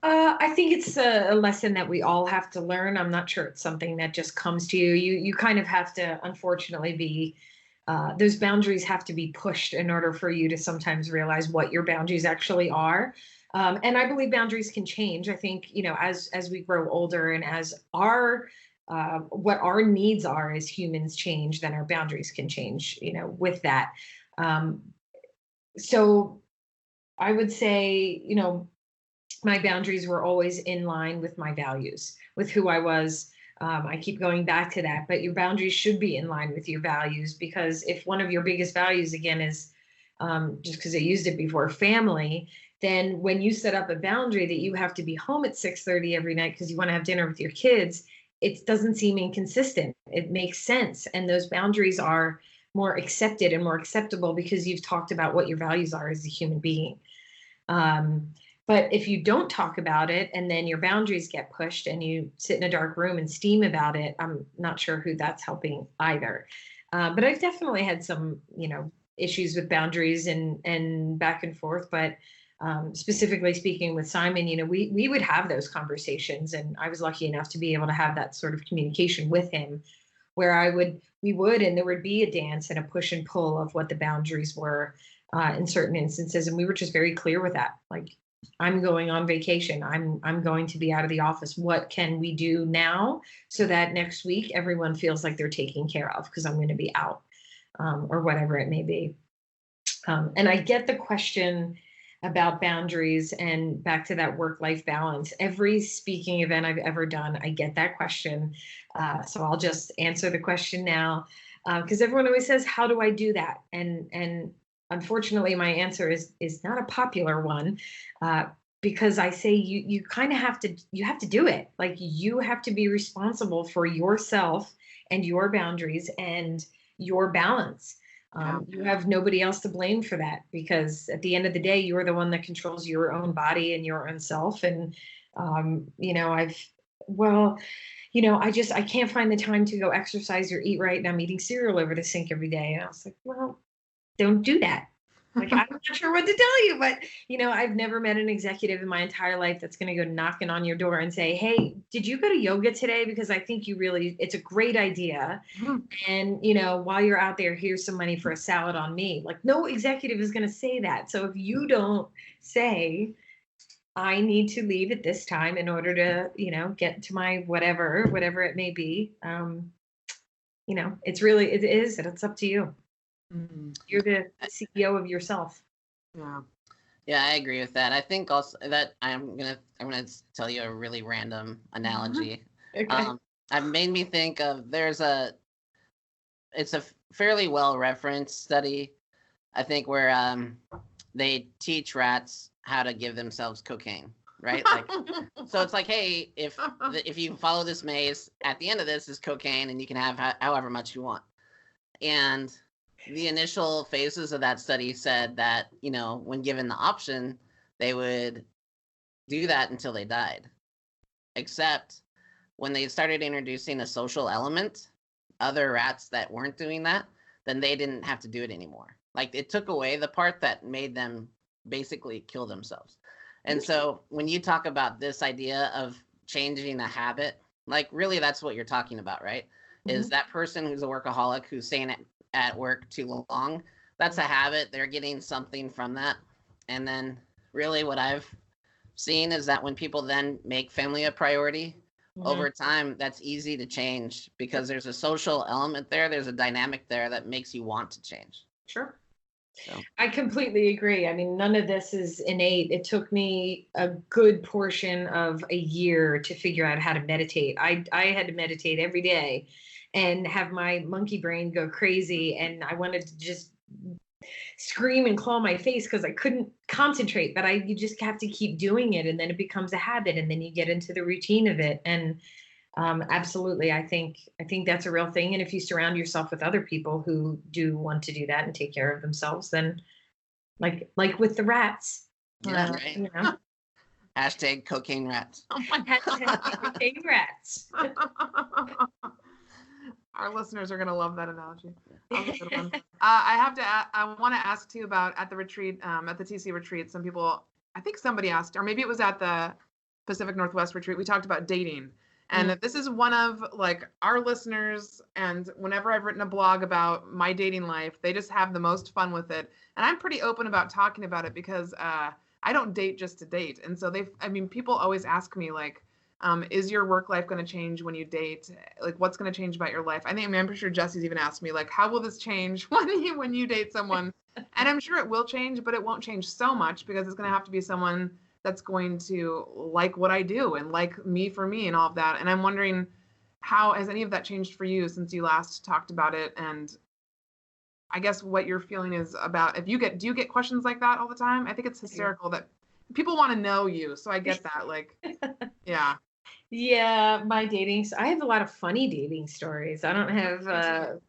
I think it's a lesson that we all have to learn. I'm not sure it's something that just comes to you. You kind of have to, unfortunately, be those boundaries have to be pushed in order for you to sometimes realize what your boundaries actually are. And I believe boundaries can change. I think, as we grow older and as what our needs are as humans change, then our boundaries can change, with that. So I would say, my boundaries were always in line with my values, with who I was. I keep going back to that, but your boundaries should be in line with your values, because if one of your biggest values, again, is just because I used it before, family, then when you set up a boundary that you have to be home at 6:30 every night because you want to have dinner with your kids, it doesn't seem inconsistent. It makes sense. And those boundaries are more accepted and more acceptable because you've talked about what your values are as a human being. But if you don't talk about it and then your boundaries get pushed and you sit in a dark room and steam about it, I'm not sure who that's helping either. But I've definitely had some, issues with boundaries and back and forth. But specifically speaking with Simon, we would have those conversations, and I was lucky enough to be able to have that sort of communication with him, where we would, and there would be a dance and a push and pull of what the boundaries were in certain instances, and we were just very clear with that. Like, I'm going on vacation. I'm going to be out of the office. What can we do now so that next week everyone feels like they're taken care of because I'm going to be out, or whatever it may be. And I get the question about boundaries and back to that work-life balance. Every speaking event I've ever done, I get that question. So I'll just answer the question now, because everyone always says, how do I do that? And unfortunately, my answer is not a popular one, because I say you kind of have to do it. Like, you have to be responsible for yourself and your boundaries and your balance. You have nobody else to blame for that, because at the end of the day, you're the one that controls your own body and your own self. And, I can't find the time to go exercise or eat right. And I'm eating cereal over the sink every day. And I was like, well, don't do that. Like, I'm not sure what to tell you, but, I've never met an executive in my entire life that's going to go knocking on your door and say, hey, did you go to yoga today? Because I think it's a great idea. And, while you're out there, here's some money for a salad on me. Like, no executive is going to say that. So if you don't say, I need to leave at this time in order to, get to my whatever it may be, it's up to you. You're the CEO of yourself. Yeah, I agree with that. I think also that I'm gonna tell you a really random analogy. Okay. It made me think of it's a fairly well referenced study, I think, where they teach rats how to give themselves cocaine, right? Like, so it's like, hey, if you follow this maze, at the end of this is cocaine, and you can have however much you want. And the initial phases of that study said that, when given the option, they would do that until they died. Except when they started introducing a social element, other rats that weren't doing that, then they didn't have to do it anymore. Like, it took away the part that made them basically kill themselves. And so when you talk about this idea of changing a habit, like, really that's what you're talking about, right? Is that person who's a workaholic who's staying at work too long, that's a habit. They're getting something from that. And then really what I've seen is that when people then make family a priority, over time, that's easy to change because there's a social element there. There's a dynamic there that makes you want to change. Sure. So. I completely agree. I mean, none of this is innate. It took me a good portion of a year to figure out how to meditate. I had to meditate every day and have my monkey brain go crazy. And I wanted to just scream and claw my face because I couldn't concentrate, but you just have to keep doing it. And then it becomes a habit and then you get into the routine of it. And absolutely. I think that's a real thing. And if you surround yourself with other people who do want to do that and take care of themselves, then like with the rats, yeah, right. Hashtag cocaine rats. Oh my God. Hashtag cocaine rats. Our listeners are going to love that analogy. That was a good one. I want to ask too about at the retreat, at the TC retreat, some people, I think somebody asked, or maybe it was at the Pacific Northwest retreat, we talked about dating. And this is one of like our listeners. And whenever I've written a blog about my dating life, they just have the most fun with it. And I'm pretty open about talking about it because I don't date just to date. And so people always ask me like, is your work life going to change when you date? Like, what's going to change about your life? I'm pretty sure Jesse's even asked me, like, how will this change when you date someone? And I'm sure it will change, but it won't change so much because it's going to have to be someone that's going to like what I do and like me for me and all of that. And I'm wondering, how has any of that changed for you since you last talked about it? And I guess what your feeling is about, do you get questions like that all the time? I think it's hysterical that people want to know you. So I get that. Like, yeah. Yeah, my I have a lot of funny dating stories. I don't have,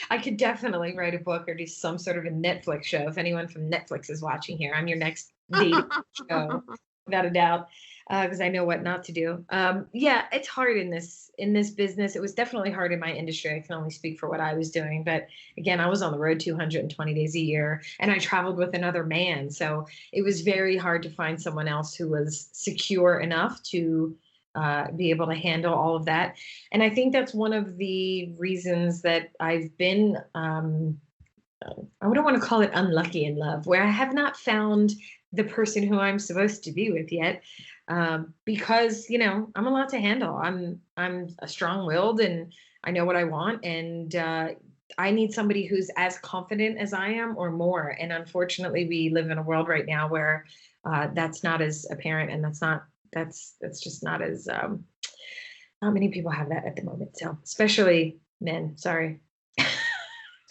I could definitely write a book or do some sort of a Netflix show. If anyone from Netflix is watching here, I'm your next dating show, without a doubt, because I know what not to do. Yeah, it's hard in this business. It was definitely hard in my industry. I can only speak for what I was doing. But again, I was on the road 220 days a year and I traveled with another man. So it was very hard to find someone else who was secure enough to be able to handle all of that. And I think that's one of the reasons that I've been, I don't want to call it unlucky in love, where I have not found the person who I'm supposed to be with yet. Because, I'm a lot to handle. I'm a strong-willed and I know what I want. And I need somebody who's as confident as I am or more. And unfortunately, we live in a world right now where that's not as apparent, and that's just not as, not many people have that at the moment. So especially men, sorry.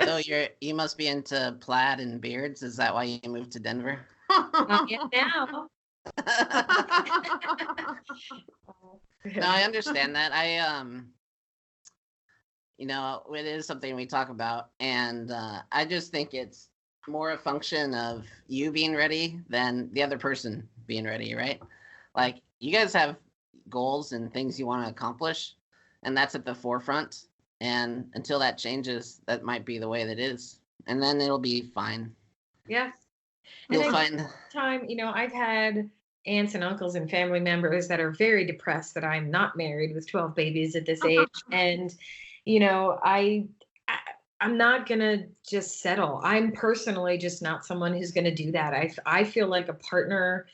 So you must be into plaid and beards. Is that why you moved to Denver? Not yet now. No, I understand that. It is something we talk about, and I just think it's more a function of you being ready than the other person being ready, right? Like, you guys have goals and things you want to accomplish, and that's at the forefront. And until that changes, that might be the way that it is, and then it'll be fine. Yeah. You'll find time, I've had aunts and uncles and family members that are very depressed that I'm not married with 12 babies at this age. And, I'm not going to just settle. I'm personally just not someone who's going to do that. I feel like a partner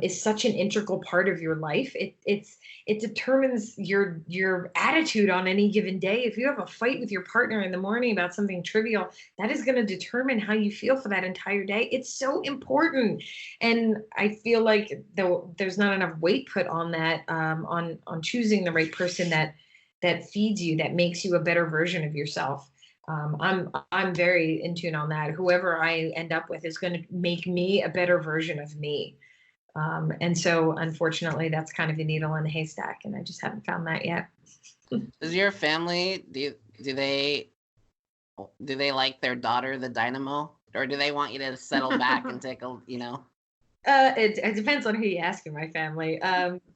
is such an integral part of your life. It determines your attitude on any given day. If you have a fight with your partner in the morning about something trivial, that is going to determine how you feel for that entire day. It's so important. And I feel like there's not enough weight put on that, on choosing the right person that feeds you, that makes you a better version of yourself. I'm very in tune on that. Whoever I end up with is going to make me a better version of me. And so unfortunately, that's kind of a needle in a haystack, and I just haven't found that yet. Does your family, do they Do they like their daughter, the dynamo, or do they want you to settle back and take a, It depends on who you ask in my family.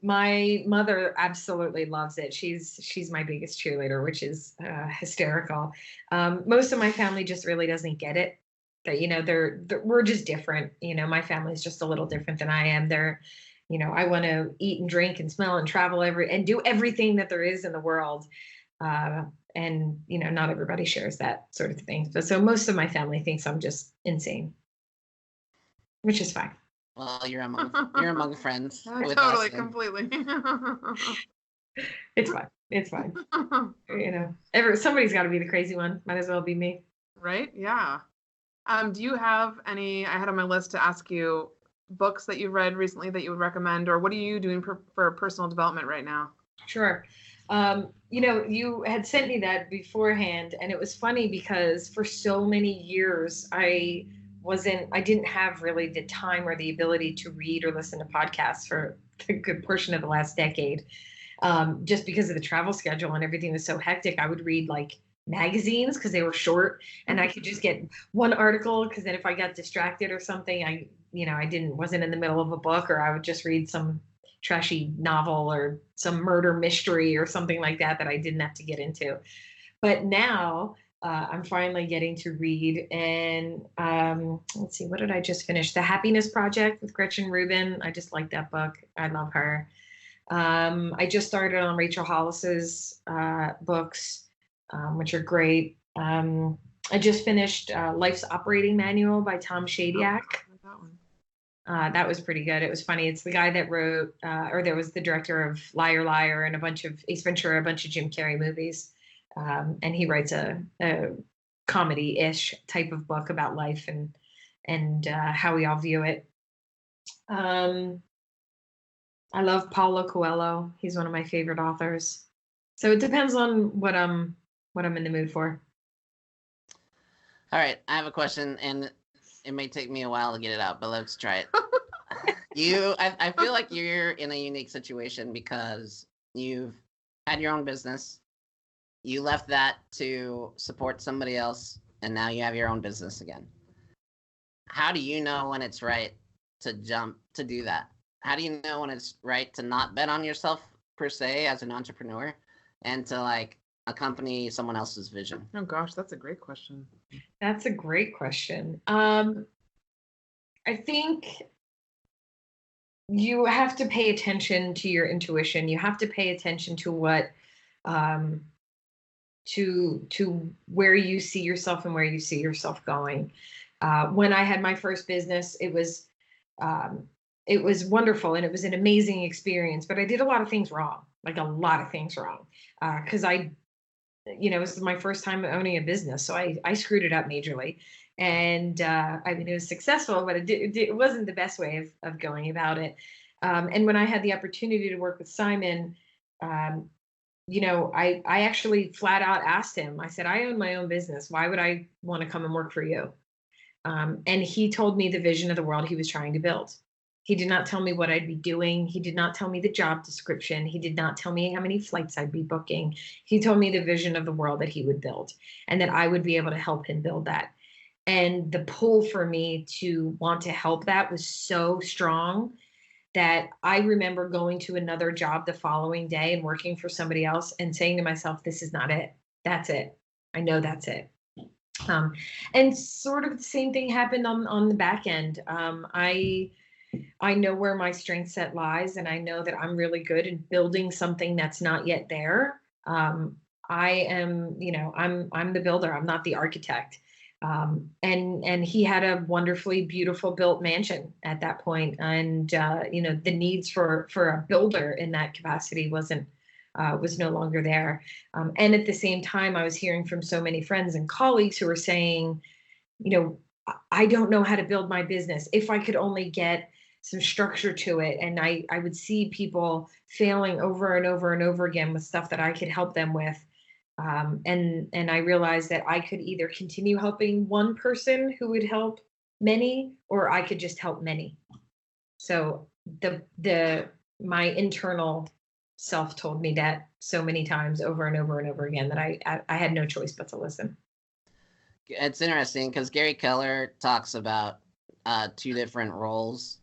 My mother absolutely loves it. She's my biggest cheerleader, which is hysterical. Most of my family just really doesn't get it. That we're just different. My family's just a little different than I am. I want to eat and drink and smell and travel and do everything that there is in the world. And not everybody shares that sort of thing. But so most of my family thinks I'm just insane, which is fine. Well, you're among friends. With Totally, us, completely. It's fine. It's fine. Somebody's got to be the crazy one. Might as well be me. Right? Yeah. Do you have any? I had on my list to ask you books that you've read recently that you would recommend, or what are you doing for personal development right now? Sure. You had sent me that beforehand, and it was funny because for so many years I didn't have really the time or the ability to read or listen to podcasts for a good portion of the last decade. Just because of the travel schedule and everything was so hectic, I would read like magazines because they were short and I could just get one article, because then if I got distracted or something, I wasn't in the middle of a book, or I would just read some trashy novel or some murder mystery or something like that I didn't have to get into. But now I'm finally getting to read, and let's see, what did I just finish? The Happiness Project with Gretchen Rubin. I just like that book. I love her. I just started on Rachel Hollis's books, which are great. I just finished Life's Operating Manual by Tom Shadyac. That was pretty good. It was funny. It's the guy that wrote, or that was the director of Liar Liar and a bunch of Ace Ventura, a bunch of Jim Carrey movies. And he writes a comedy-ish type of book about life and how we all view it. I love Paulo Coelho. He's one of my favorite authors. So it depends on what I'm in the mood for. All right, I have a question, and it may take me a while to get it out, but let's try it. I feel like you're in a unique situation because you've had your own business. You left that to support somebody else, and now you have your own business again. How do you know when it's right to jump to do that? How do you know when it's right to not bet on yourself per se as an entrepreneur and to accompany someone else's vision? Oh gosh, that's a great question. That's a great question. I think you have to pay attention to your intuition. You have to pay attention to what to where you see yourself and where you see yourself going. When I had my first business, it was wonderful and it was an amazing experience, but I did a lot of things wrong, because it was my first time owning a business. So I screwed it up majorly. And it was successful, but it wasn't the best way of going about it. And when I had the opportunity to work with Simon, I actually flat out asked him, I said, I own my own business. Why would I want to come and work for you? And he told me the vision of the world he was trying to build. He did not tell me what I'd be doing. He did not tell me the job description. He did not tell me how many flights I'd be booking. He told me the vision of the world that he would build and that I would be able to help him build that. And the pull for me to want to help that was so strong that I remember going to another job the following day and working for somebody else and saying to myself, this is not it. That's it. I know that's it. And sort of the same thing happened on the back end. I know where my strength set lies, and I know that I'm really good in building something that's not yet there. I am, I'm the builder. I'm not the architect. And he had a wonderfully beautiful built mansion at that point. And, the needs for a builder in that capacity was no longer there. And at the same time, I was hearing from so many friends and colleagues who were saying, I don't know how to build my business. If I could only get some structure to it. And I would see people failing over and over and over again with stuff that I could help them with. And I realized that I could either continue helping one person who would help many, or I could just help many. So my internal self told me that so many times over and over and over again that I had no choice but to listen. it's interesting because Gary Keller talks about two different roles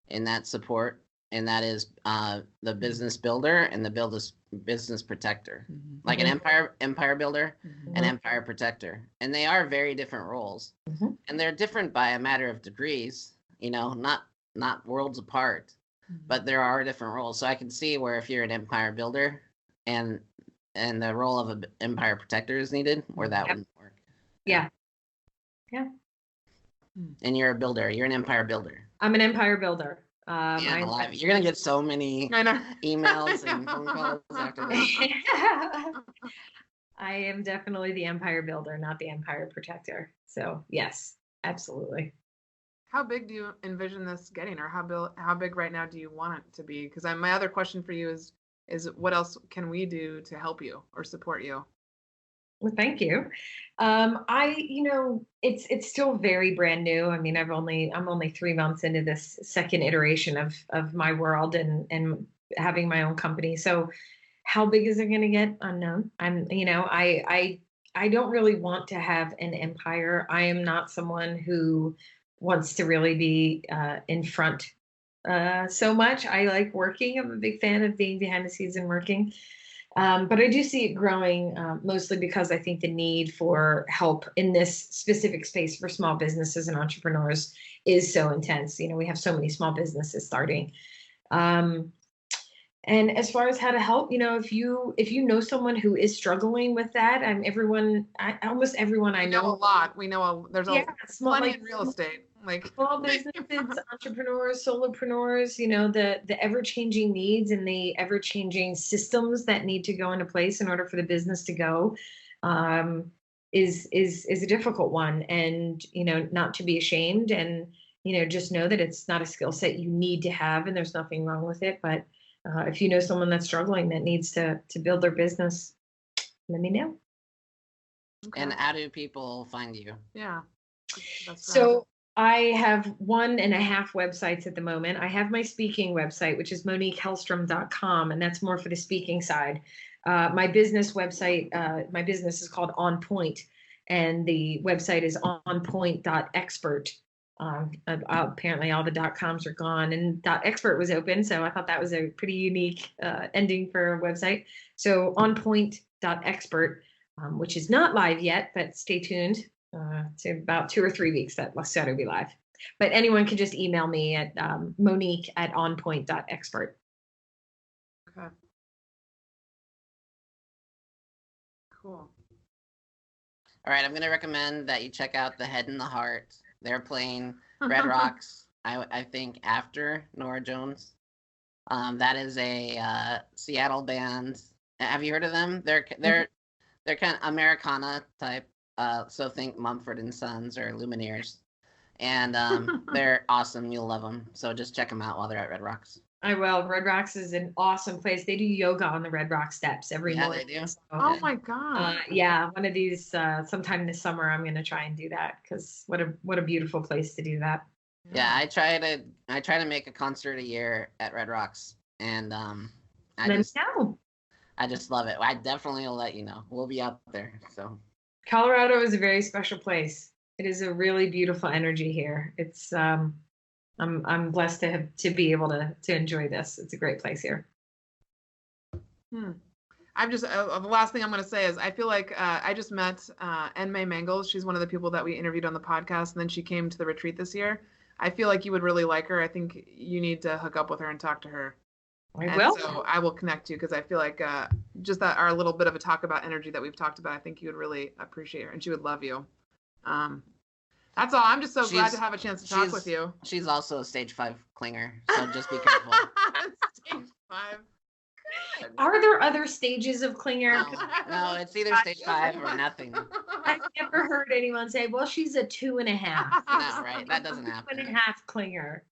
in that support, and that is the business builder and the business protector, like an empire builder and empire protector, and they are very different roles, and they're different by a matter of degrees, not worlds apart, but there are different roles. So I can see where if you're an empire builder and the role of an empire protector is needed, where that wouldn't work. Yeah. And you're a builder. You're an empire builder. I'm an empire builder. You're gonna get so many emails and phone calls after this. I am definitely the empire builder, not the empire protector. So yes, absolutely. How big do you envision this getting, or how big right now do you want it to be? Because my other question for you is what else can we do to help you or support you? Well, thank you. It's still very brand new. I mean, I'm only 3 months into this second iteration of my world and having my own company. So how big is it going to get? Unknown. I don't really want to have an empire. I am not someone who wants to really be in front so much. I like working. I'm a big fan of being behind the scenes and working. But I do see it growing mostly because I think the need for help in this specific space for small businesses and entrepreneurs is so intense. We have so many small businesses starting. And as far as how to help, if you know someone who is struggling with that, almost everyone I know. A lot. We know there's plenty in real estate. Like small businesses, entrepreneurs, solopreneurs, the ever-changing needs and the ever-changing systems that need to go into place in order for the business to go is a difficult one. And, not to be ashamed and, just know that it's not a skill set you need to have and there's nothing wrong with it. But if you know someone that's struggling that needs to build their business, let me know. Okay. And how do people find you? Yeah. So I have 1.5 websites at the moment. I have my speaking website, which is moniquehelstrom.com, and that's more for the speaking side. My business website, my business is called OnPoint, and the website is onpoint.expert. Apparently all the .coms are gone and .expert was open. So I thought that was a pretty unique ending for a website. So onpoint.expert, which is not live yet, but stay tuned. It's about 2 or 3 weeks that it'll be live. But anyone can just email me at monique@onpoint.expert. Okay. Cool. All right, I'm going to recommend that you check out The Head and the Heart. They're playing Red Rocks, I think, after Nora Jones. That is a Seattle band. Have you heard of them? They're kind of Americana type. So think Mumford & Sons or Lumineers. And they're awesome. You'll love them. So just check them out while they're at Red Rocks. I will. Red Rocks is an awesome place. They do yoga on the Red Rock steps every morning. They do. So, oh my God. One of these sometime this summer I'm going to try and do that because what a beautiful place to do that. Yeah, I try to make a concert a year at Red Rocks, and I just love it. I definitely will let you know. We'll be out there. So Colorado is a very special place. It is a really beautiful energy here. It's I'm blessed to be able to enjoy this. It's a great place here. I'm just the last thing I'm going to say is I feel like I just met Enmay Mangles. She's one of the people that we interviewed on the podcast, and then she came to the retreat this year. I feel like you would really like her. I think you need to hook up with her and talk to her. I will. So I will connect you because I feel like just that our little bit of a talk about energy that we've talked about, I think you would really appreciate her, and she would love you. That's all. I'm just so glad to have a chance to talk with you. She's also a stage 5 clinger, so just be careful. Stage 5. Are there other stages of clinger? No, it's either stage 5 or nothing. I've never heard anyone say, well, she's a 2.5. No, right? That doesn't happen. 2.5 clinger.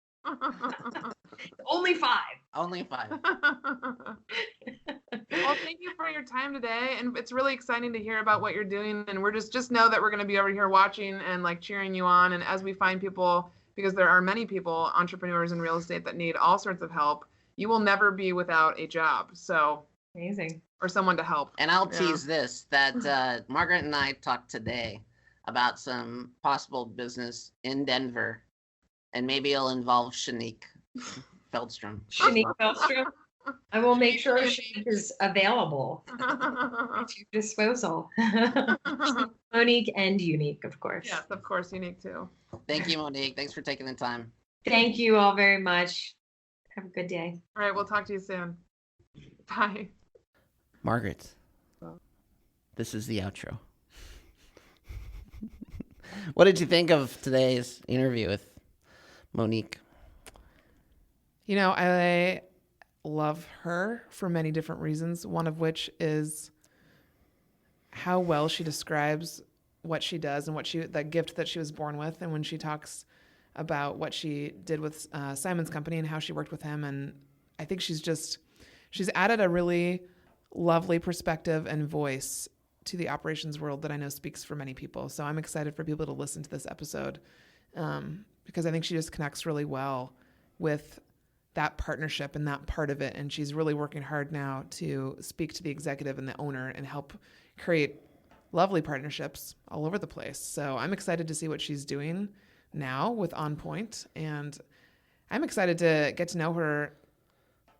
Only 5. Only 5. Well, thank you for your time today, and it's really exciting to hear about what you're doing, and we're just know that we're going to be over here watching and like cheering you on, and as we find people, because there are many people, entrepreneurs in real estate that need all sorts of help, you will never be without a job. So amazing. Or someone to help. And I'll tease this, that Margaret and I talked today about some possible business in Denver, and maybe it'll involve Monique Helstrom. Monique Helstrom. I will make sure she is available at your disposal. Monique and Unique, of course. Yes, of course, Unique too. Thank you, Monique. Thanks for taking the time. Thank you all very much. Have a good day. All right, we'll talk to you soon. Bye. Margaret, this is the outro. What did you think of today's interview with Monique? You know, I love her for many different reasons, one of which is how well she describes what she does and that gift that she was born with. And when she talks about what she did with Simon's company and how she worked with him. And I think she's added a really lovely perspective and voice to the operations world that I know speaks for many people. So I'm excited for people to listen to this episode because I think she just connects really well with that partnership and that part of it. And she's really working hard now to speak to the executive and the owner and help create lovely partnerships all over the place. So I'm excited to see what she's doing now with OnPoint. And I'm excited to get to know her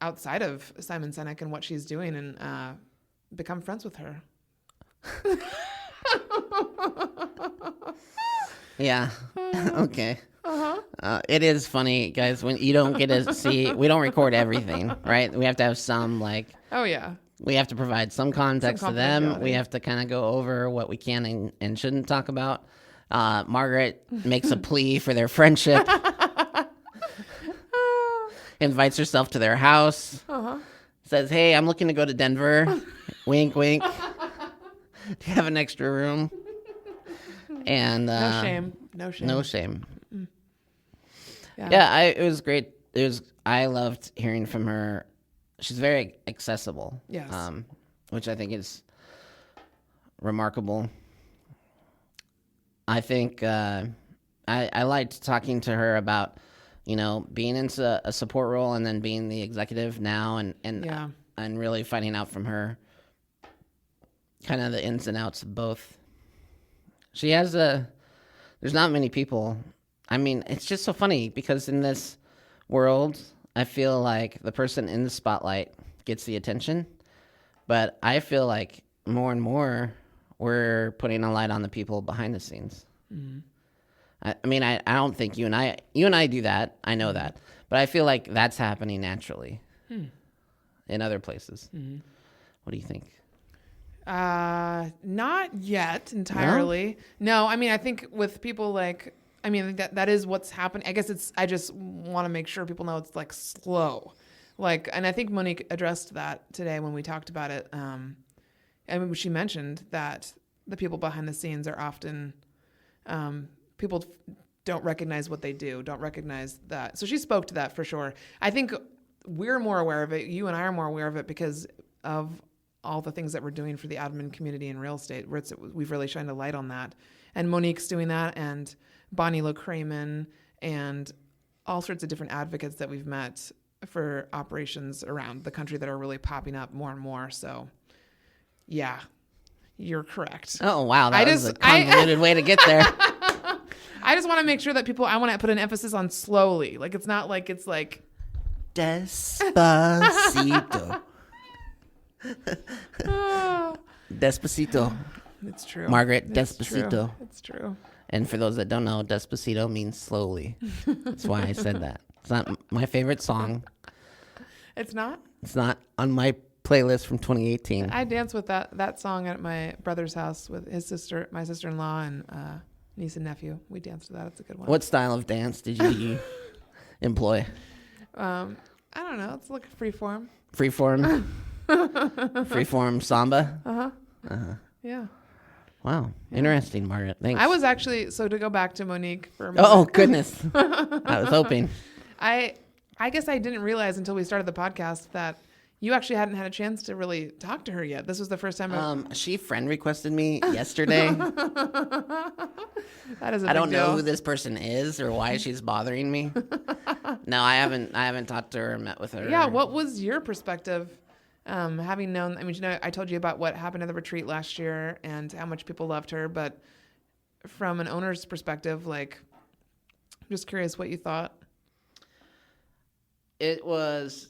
outside of Simon Sinek and what she's doing and become friends with her. Yeah. Okay. It is funny, guys, when you don't get to see, we don't record everything, right? We have to have some, Oh, yeah. We have to provide some context to them. confidentiality. We have to kind of go over what we can and shouldn't talk about. Margaret makes a plea for their friendship, invites herself to their house, says, hey, I'm looking to go to Denver. Wink, wink. Do you have an extra room? And No shame. No shame. No shame. Yeah. Yeah, it was great. I loved hearing from her. She's very accessible. Yes. Which I think is remarkable. I think I liked talking to her about, being into a support role and then being the executive now and really finding out from her kind of the ins and outs of both. There's not many people. I mean, it's just so funny because in this world, I feel like the person in the spotlight gets the attention, but I feel like more and more we're putting a light on the people behind the scenes. Mm-hmm. I don't think you and I do that. I know that, but I feel like that's happening naturally in other places. Mm-hmm. What do you think? Not yet entirely. No, I think with people that is what's happening. I guess I just want to make sure people know it's slow. And I think Monique addressed that today when we talked about it. She mentioned that the people behind the scenes are often, people don't recognize what they do, don't recognize that. So she spoke to that for sure. I think we're more aware of it. You and I are more aware of it because of all the things that we're doing for the admin community in real estate, where we've really shined a light on that. And Monique's doing that, and Bonnie LeCramen, and all sorts of different advocates that we've met for operations around the country that are really popping up more and more. So, yeah, you're correct. Oh, wow. That was a convoluted way to get there. I just want to make sure that I want to put an emphasis on slowly. It's not it's Despacito. Despacito. It's true. Margaret, Despacito. It's true. And for those that don't know, Despacito means slowly. That's why I said that. It's not my favorite song. It's not? It's not on my playlist from 2018. I danced with that song at my brother's house with his sister, my sister-in-law, and niece and nephew. We danced to that. It's a good one. What style of dance did you employ? I don't know. It's freeform. Freeform? Freeform samba? Yeah. Wow. Interesting, Margaret. Thanks. I was actually, so to go back to Monique for a minute. Oh, goodness. I was hoping. I guess I didn't realize until we started the podcast that you actually hadn't had a chance to really talk to her yet. This was the first time. She friend requested me yesterday. That is a I don't big deal. know who this person is or why she's bothering me. No, I haven't talked to her or met with her. Yeah. What was your perspective? Having known, I told you about what happened at the retreat last year and how much people loved her, but from an owner's perspective, like, I'm just curious what you thought. It was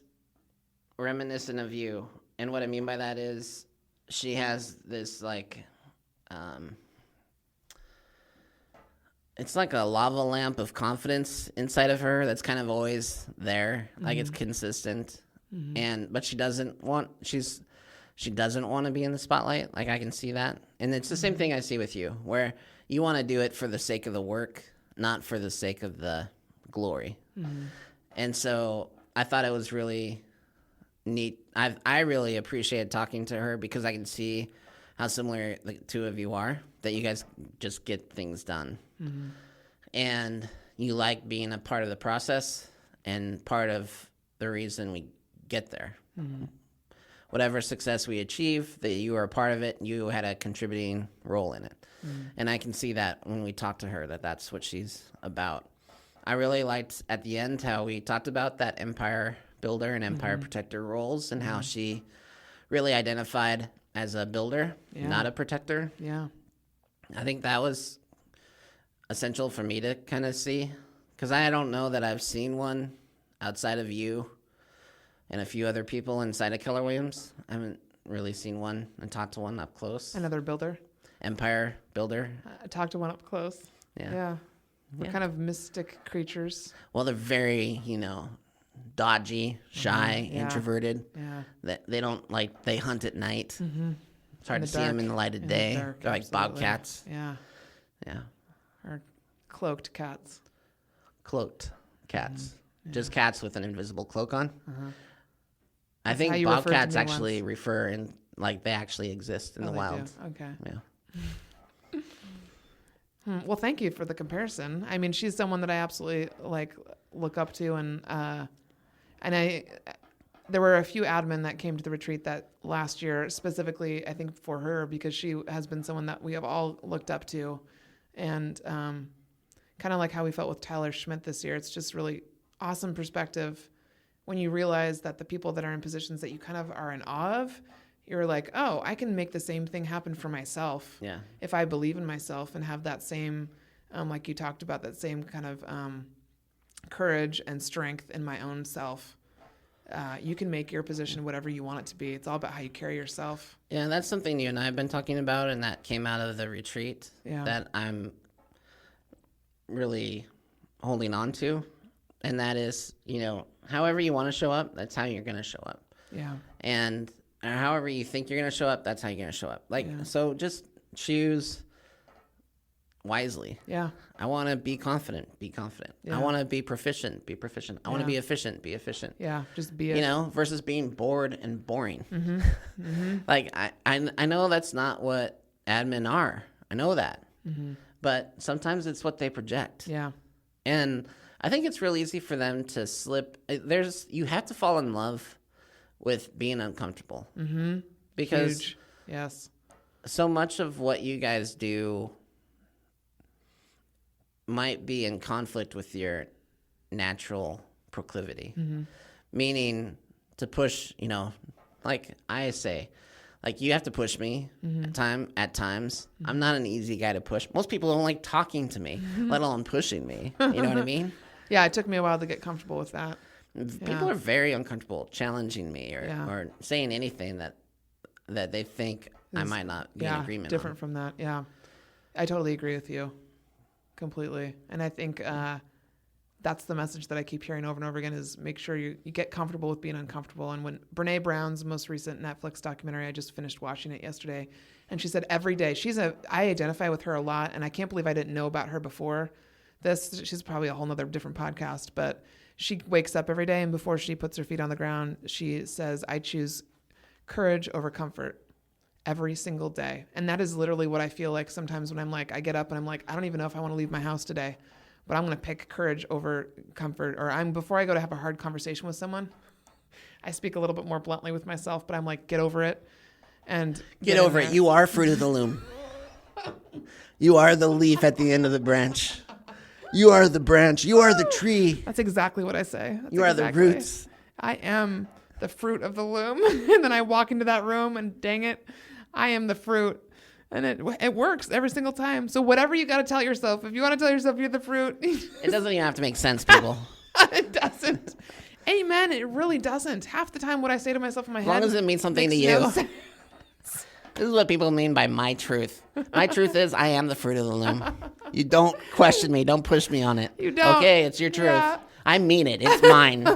reminiscent of you. And what I mean by that is she has this like, it's like a lava lamp of confidence inside of her that's kind of always there. Like it's consistent. But she doesn't want to be in the spotlight. Like I can see that. And it's the same thing I see with you, where you want to do it for the sake of the work, not for the sake of the glory. And so I thought it was really neat. I really appreciated talking to her because I can see how similar the two of you are, that you guys just get things done. And you like being a part of the process and part of the reason we get there. Whatever success we achieve, that you are a part of it, you had a contributing role in it. And I can see that when we talk to her, that's what she's about. I really liked at the end how we talked about that empire builder and empire protector roles, and how she really identified as a builder, not a protector. Yeah. I think that was essential for me to kind of see, because I don't know that I've seen one outside of you and a few other people inside of Keller Williams. I haven't really seen one and talked to one up close. Another builder. Empire builder. I talked to one up close. Yeah. We're kind of mystic creatures. Well, they're very, dodgy, shy, introverted. Yeah. They don't they hunt at night. It's hard to see dark. them in the light of day. Dark, They're like absolutely. bobcats. Yeah. Yeah. Or cloaked cats. Cloaked cats. Just cats with an invisible cloak on. I how think you referred to bobcats me actually once. refer in, they actually exist in the They wild. do. Okay. Yeah. Well, thank you for the comparison. I mean, she's someone that I absolutely look up to, and there were a few admin that came to the retreat that last year, specifically, I think for her, because she has been someone that we have all looked up to, and kind of like how we felt with Tyler Schmidt this year. It's just really awesome perspective when you realize that the people that are in positions that you kind of are in awe of, you're like, oh, I can make the same thing happen for myself. Yeah. If I believe in myself and have that same, like you talked about, that same kind of courage and strength in my own self, you can make your position whatever you want it to be. It's all about how you carry yourself. Yeah, that's something you and I have been talking about, and that came out of the retreat that I'm really holding on to. And that is, however you want to show up, that's how you're going to show up. Yeah. And however you think you're going to show up, that's how you're going to show up. So just choose wisely. Yeah. I want to be confident. Be confident. Yeah. I want to be proficient. Be proficient. I want to be efficient. Be efficient. Yeah. Just be it. Versus being bored and boring. I know that's not what admin are. I know that. But sometimes it's what they project. Yeah. And I think it's real easy for them to slip. You have to fall in love with being uncomfortable. Because Huge. Yes. so much of what you guys do might be in conflict with your natural proclivity. Meaning to push, like I say, you have to push me at times. I'm not an easy guy to push. Most people don't like talking to me, let alone pushing me. You know what I mean? Yeah, it took me a while to get comfortable with that. People are very uncomfortable challenging me or saying anything that they think I might not be in agreement different on. from that. Yeah, I totally agree with you completely. And I think that's the message that I keep hearing over and over again is make sure you get comfortable with being uncomfortable. And when Brene Brown's most recent Netflix documentary, I just finished watching it yesterday, and she said every day, I identify with her a lot, and I can't believe I didn't know about her before this. She's probably a whole nother different podcast, but she wakes up every day, and before she puts her feet on the ground, she says, I choose courage over comfort every single day. And that is literally what I feel like sometimes when I get up and I'm like, I don't even know if I want to leave my house today, but I'm going to pick courage over comfort. Or before I go to have a hard conversation with someone, I speak a little bit more bluntly with myself, but I'm like, get over it. And get over it. You are fruit of the loom. You are the leaf at the end of the branch. You are the branch. You are the tree. That's exactly what I say. You are the roots. I am the fruit of the loom. And then I walk into that room and dang it, I am the fruit. And it works every single time. So whatever you got to tell yourself, if you want to tell yourself you're the fruit. It doesn't even have to make sense, people. It doesn't. Amen. It really doesn't. Half the time what I say to myself in my As head. long as it means something to makes you. no sense. This is what people mean by my truth. My truth is I am the fruit of the loom. You don't question me. Don't push me on it. You don't. Okay, it's your truth. Yeah. I mean it. It's mine.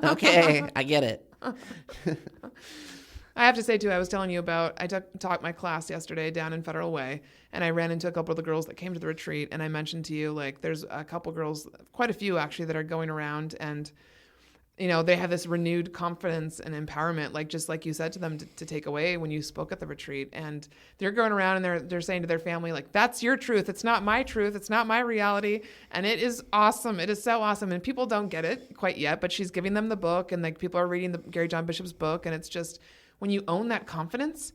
Okay, I get it. I have to say, too, I was telling you about, I taught my class yesterday down in Federal Way, and I ran into a couple of the girls that came to the retreat, and I mentioned to you, like, there's a couple girls, quite a few, actually, that are going around, and, you know, they have this renewed confidence and empowerment, like, just like you said to them to take away when you spoke at the retreat, and they're going around and they're saying to their family, like, that's your truth, it's not my truth, it's not my reality, and it is awesome, it is so awesome, and people don't get it quite yet, but she's giving them the book, and, like, people are reading the Gary John Bishop's book, and it's just... When you own that confidence,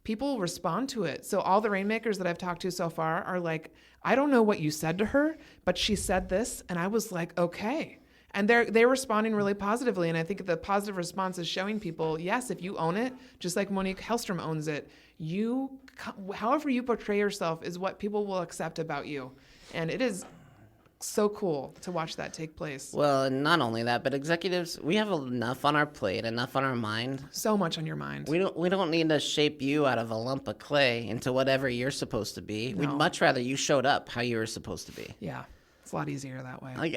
people respond to it. So all the rainmakers that I've talked to so far are like, I don't know what you said to her, but she said this. And I was like, okay. And they're responding really positively. And I think the positive response is showing people, yes, if you own it, just like Monique Helstrom owns it, however you portray yourself is what people will accept about you. And it is so cool to watch that take place. Well, and not only that, but executives, we have enough on our plate, enough on our mind. So much on your mind. We don't need to shape you out of a lump of clay into whatever you're supposed to be. No. We'd much rather you showed up how you were supposed to be. Yeah. It's a lot easier that way. Like,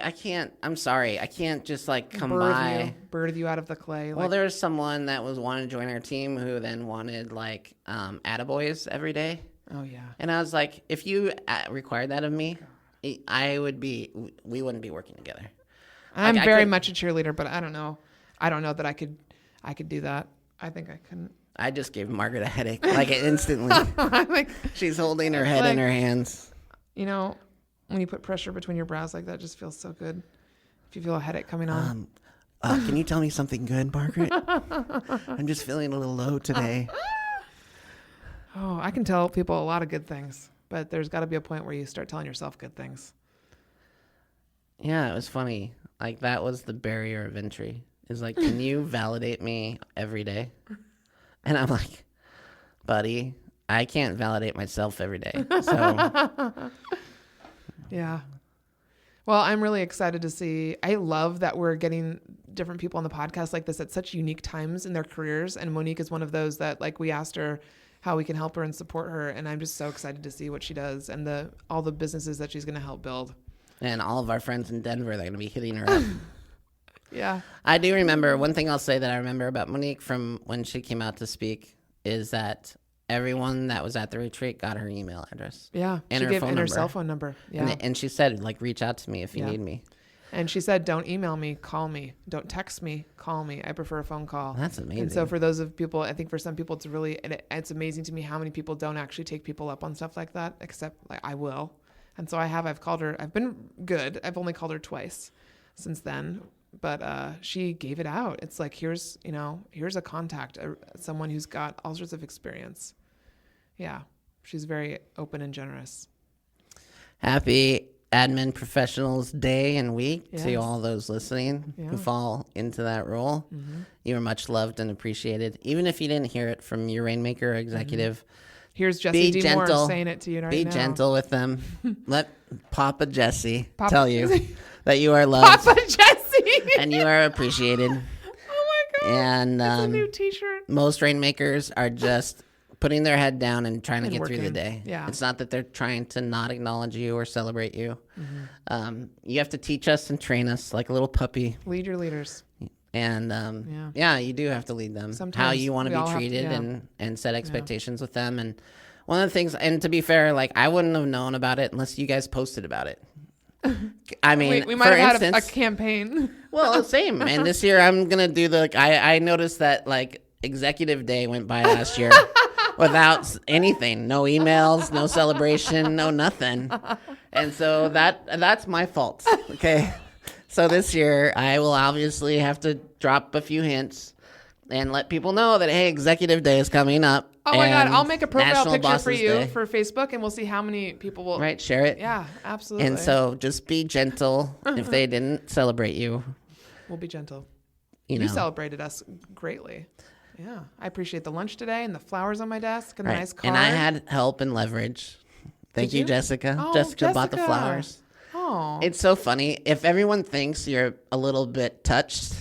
I'm sorry, I can't just like come by. Birth you out of the clay. Well, there was someone that was wanting to join our team who then wanted like attaboys every day. Oh, yeah. And I was like, if you required that of me, we wouldn't be working together. I'm very much a cheerleader, but I don't know. I don't know that I could do that. I think I couldn't. I just gave Margaret a headache, like instantly. Like, She's holding her head in her hands. You know, when you put pressure between your brows like that, it just feels so good. If you feel a headache coming on. Can you tell me something good, Margaret? I'm just feeling a little low today. Oh, I can tell people a lot of good things. But there's got to be a point where you start telling yourself good things. Yeah, it was funny. Like, that was the barrier of entry. Is like, can you validate me every day? And I'm like, buddy, I can't validate myself every day. So, yeah. Well, I'm really excited to see. I love that we're getting different people on the podcast like this at such unique times in their careers. And Monique is one of those that, like, we asked her how we can help her and support her. And I'm just so excited to see what she does and all the businesses that she's going to help build. And all of our friends in Denver, they're going to be hitting her up. Yeah. I do remember, one thing I'll say that I remember about Monique from when she came out to speak is that everyone that was at the retreat got her email address. Yeah. And she her gave phone her number. cell phone number. Yeah. And she said, like, reach out to me if you Yeah. need me. And she said, don't email me, call me. Don't text me, call me. I prefer a phone call. That's amazing. And so for those of people, I think for some people it's amazing to me how many people don't actually take people up on stuff like that, except like I will. And so I've called her, I've been good. I've only called her twice since then, but she gave it out. It's like, here's a contact, someone who's got all sorts of experience. Yeah. She's very open and generous. Happy Admin Professionals Day and Week to Yes. all those listening Yeah. who fall into that role. Mm-hmm. You are much loved and appreciated. Even if you didn't hear it from your Rainmaker executive, Here's Jesse Be D. Moore gentle. saying it to you right be now. gentle with them. Let Papa Jesse Papa- tell you that you are loved Papa Jesse. and you are appreciated. Oh my God. And It's a new t-shirt. most Rainmakers are just putting their head down and trying to And get through the working. day. Yeah. It's not that they're trying to not acknowledge you or celebrate you. Mm-hmm. You have to teach us and train us like a little puppy. Lead your leaders. And yeah, you do have to lead them. How Sometimes you want we to all be have to, treated yeah. and set expectations with them. And one of the things, and to be fair, like I wouldn't have known about it unless you guys posted about it. I mean, we might for have instance, had a campaign. well, same. And this year I'm gonna do I noticed that like Executive Day went by last year without anything, no emails, no celebration, no nothing. And so that's my fault. Okay. So this year I will obviously have to drop a few hints and let people know that, hey, Executive Day is coming up. Oh my God, and I'll make a profile National picture for Bosses you Day. for Facebook, and we'll see how many people will. Right, share it. Yeah, absolutely. And so just be gentle if they didn't celebrate you. we'll be gentle. You You know. celebrated us greatly. Yeah. I appreciate the lunch today and the flowers on my desk and the Right. nice car. And I had help and leverage. Thank Did you, you? Jessica. Oh, Jessica bought the Jessica. flowers. Oh. It's so funny. If everyone thinks you're a little bit touched,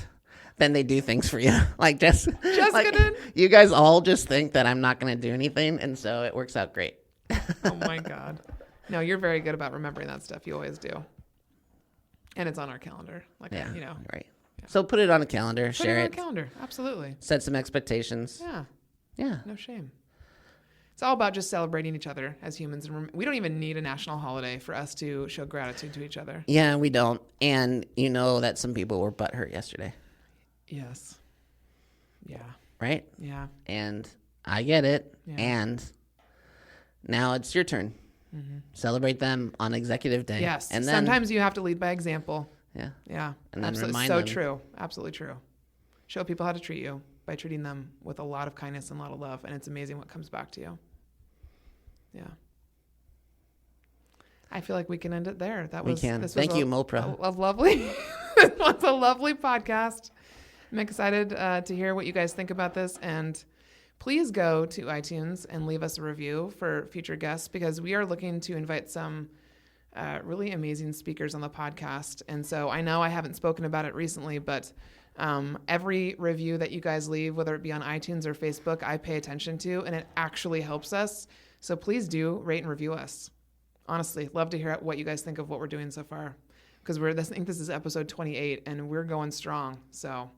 then they do things for you. Like Jessica did? You guys all just think that I'm not going to do anything, and so it works out great. Oh my God. No, you're very good about remembering that stuff. You always do. And it's on our calendar. Like, Yeah, you know. right. So put it on a calendar, Put share it on it, a calendar. Absolutely. set some expectations. Yeah. Yeah. No shame. It's all about just celebrating each other as humans. And we don't even need a national holiday for us to show gratitude to each other. Yeah, we don't. And you know that some people were butthurt yesterday, Yes. Yeah. right? Yeah. And I get it. Yeah. And now it's your turn. Celebrate them on Executive Day. Yes. And then, sometimes you have to lead by example. yeah. Yeah. And then absolutely. remind So them. true. Absolutely true. Show people how to treat you by treating them with a lot of kindness and a lot of love. And it's amazing what comes back to you. Yeah. I feel like we can end it there. We can. Thank you, Mopra. A lovely, it was a lovely podcast. I'm excited to hear what you guys think about this. And please go to iTunes and leave us a review for future guests, because we are looking to invite some really amazing speakers on the podcast. And so I know I haven't spoken about it recently, but every review that you guys leave, whether it be on iTunes or Facebook, I pay attention to, and it actually helps us. So please do rate and review us. Honestly, love to hear what you guys think of what we're doing so far, because I think this is episode 28 and we're going strong. So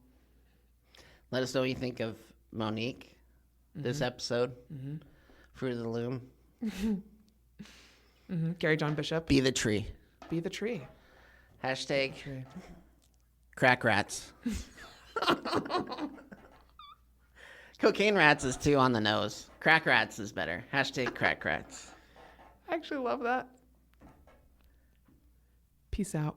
Let us know what you think of Monique this episode. Fruit of the Loom. Gary John Bishop, Be the tree. be the tree. Hashtag Tree. crack rats. Cocaine rats is too on the nose. Crack rats is better. Hashtag crack rats. I actually love that. Peace out.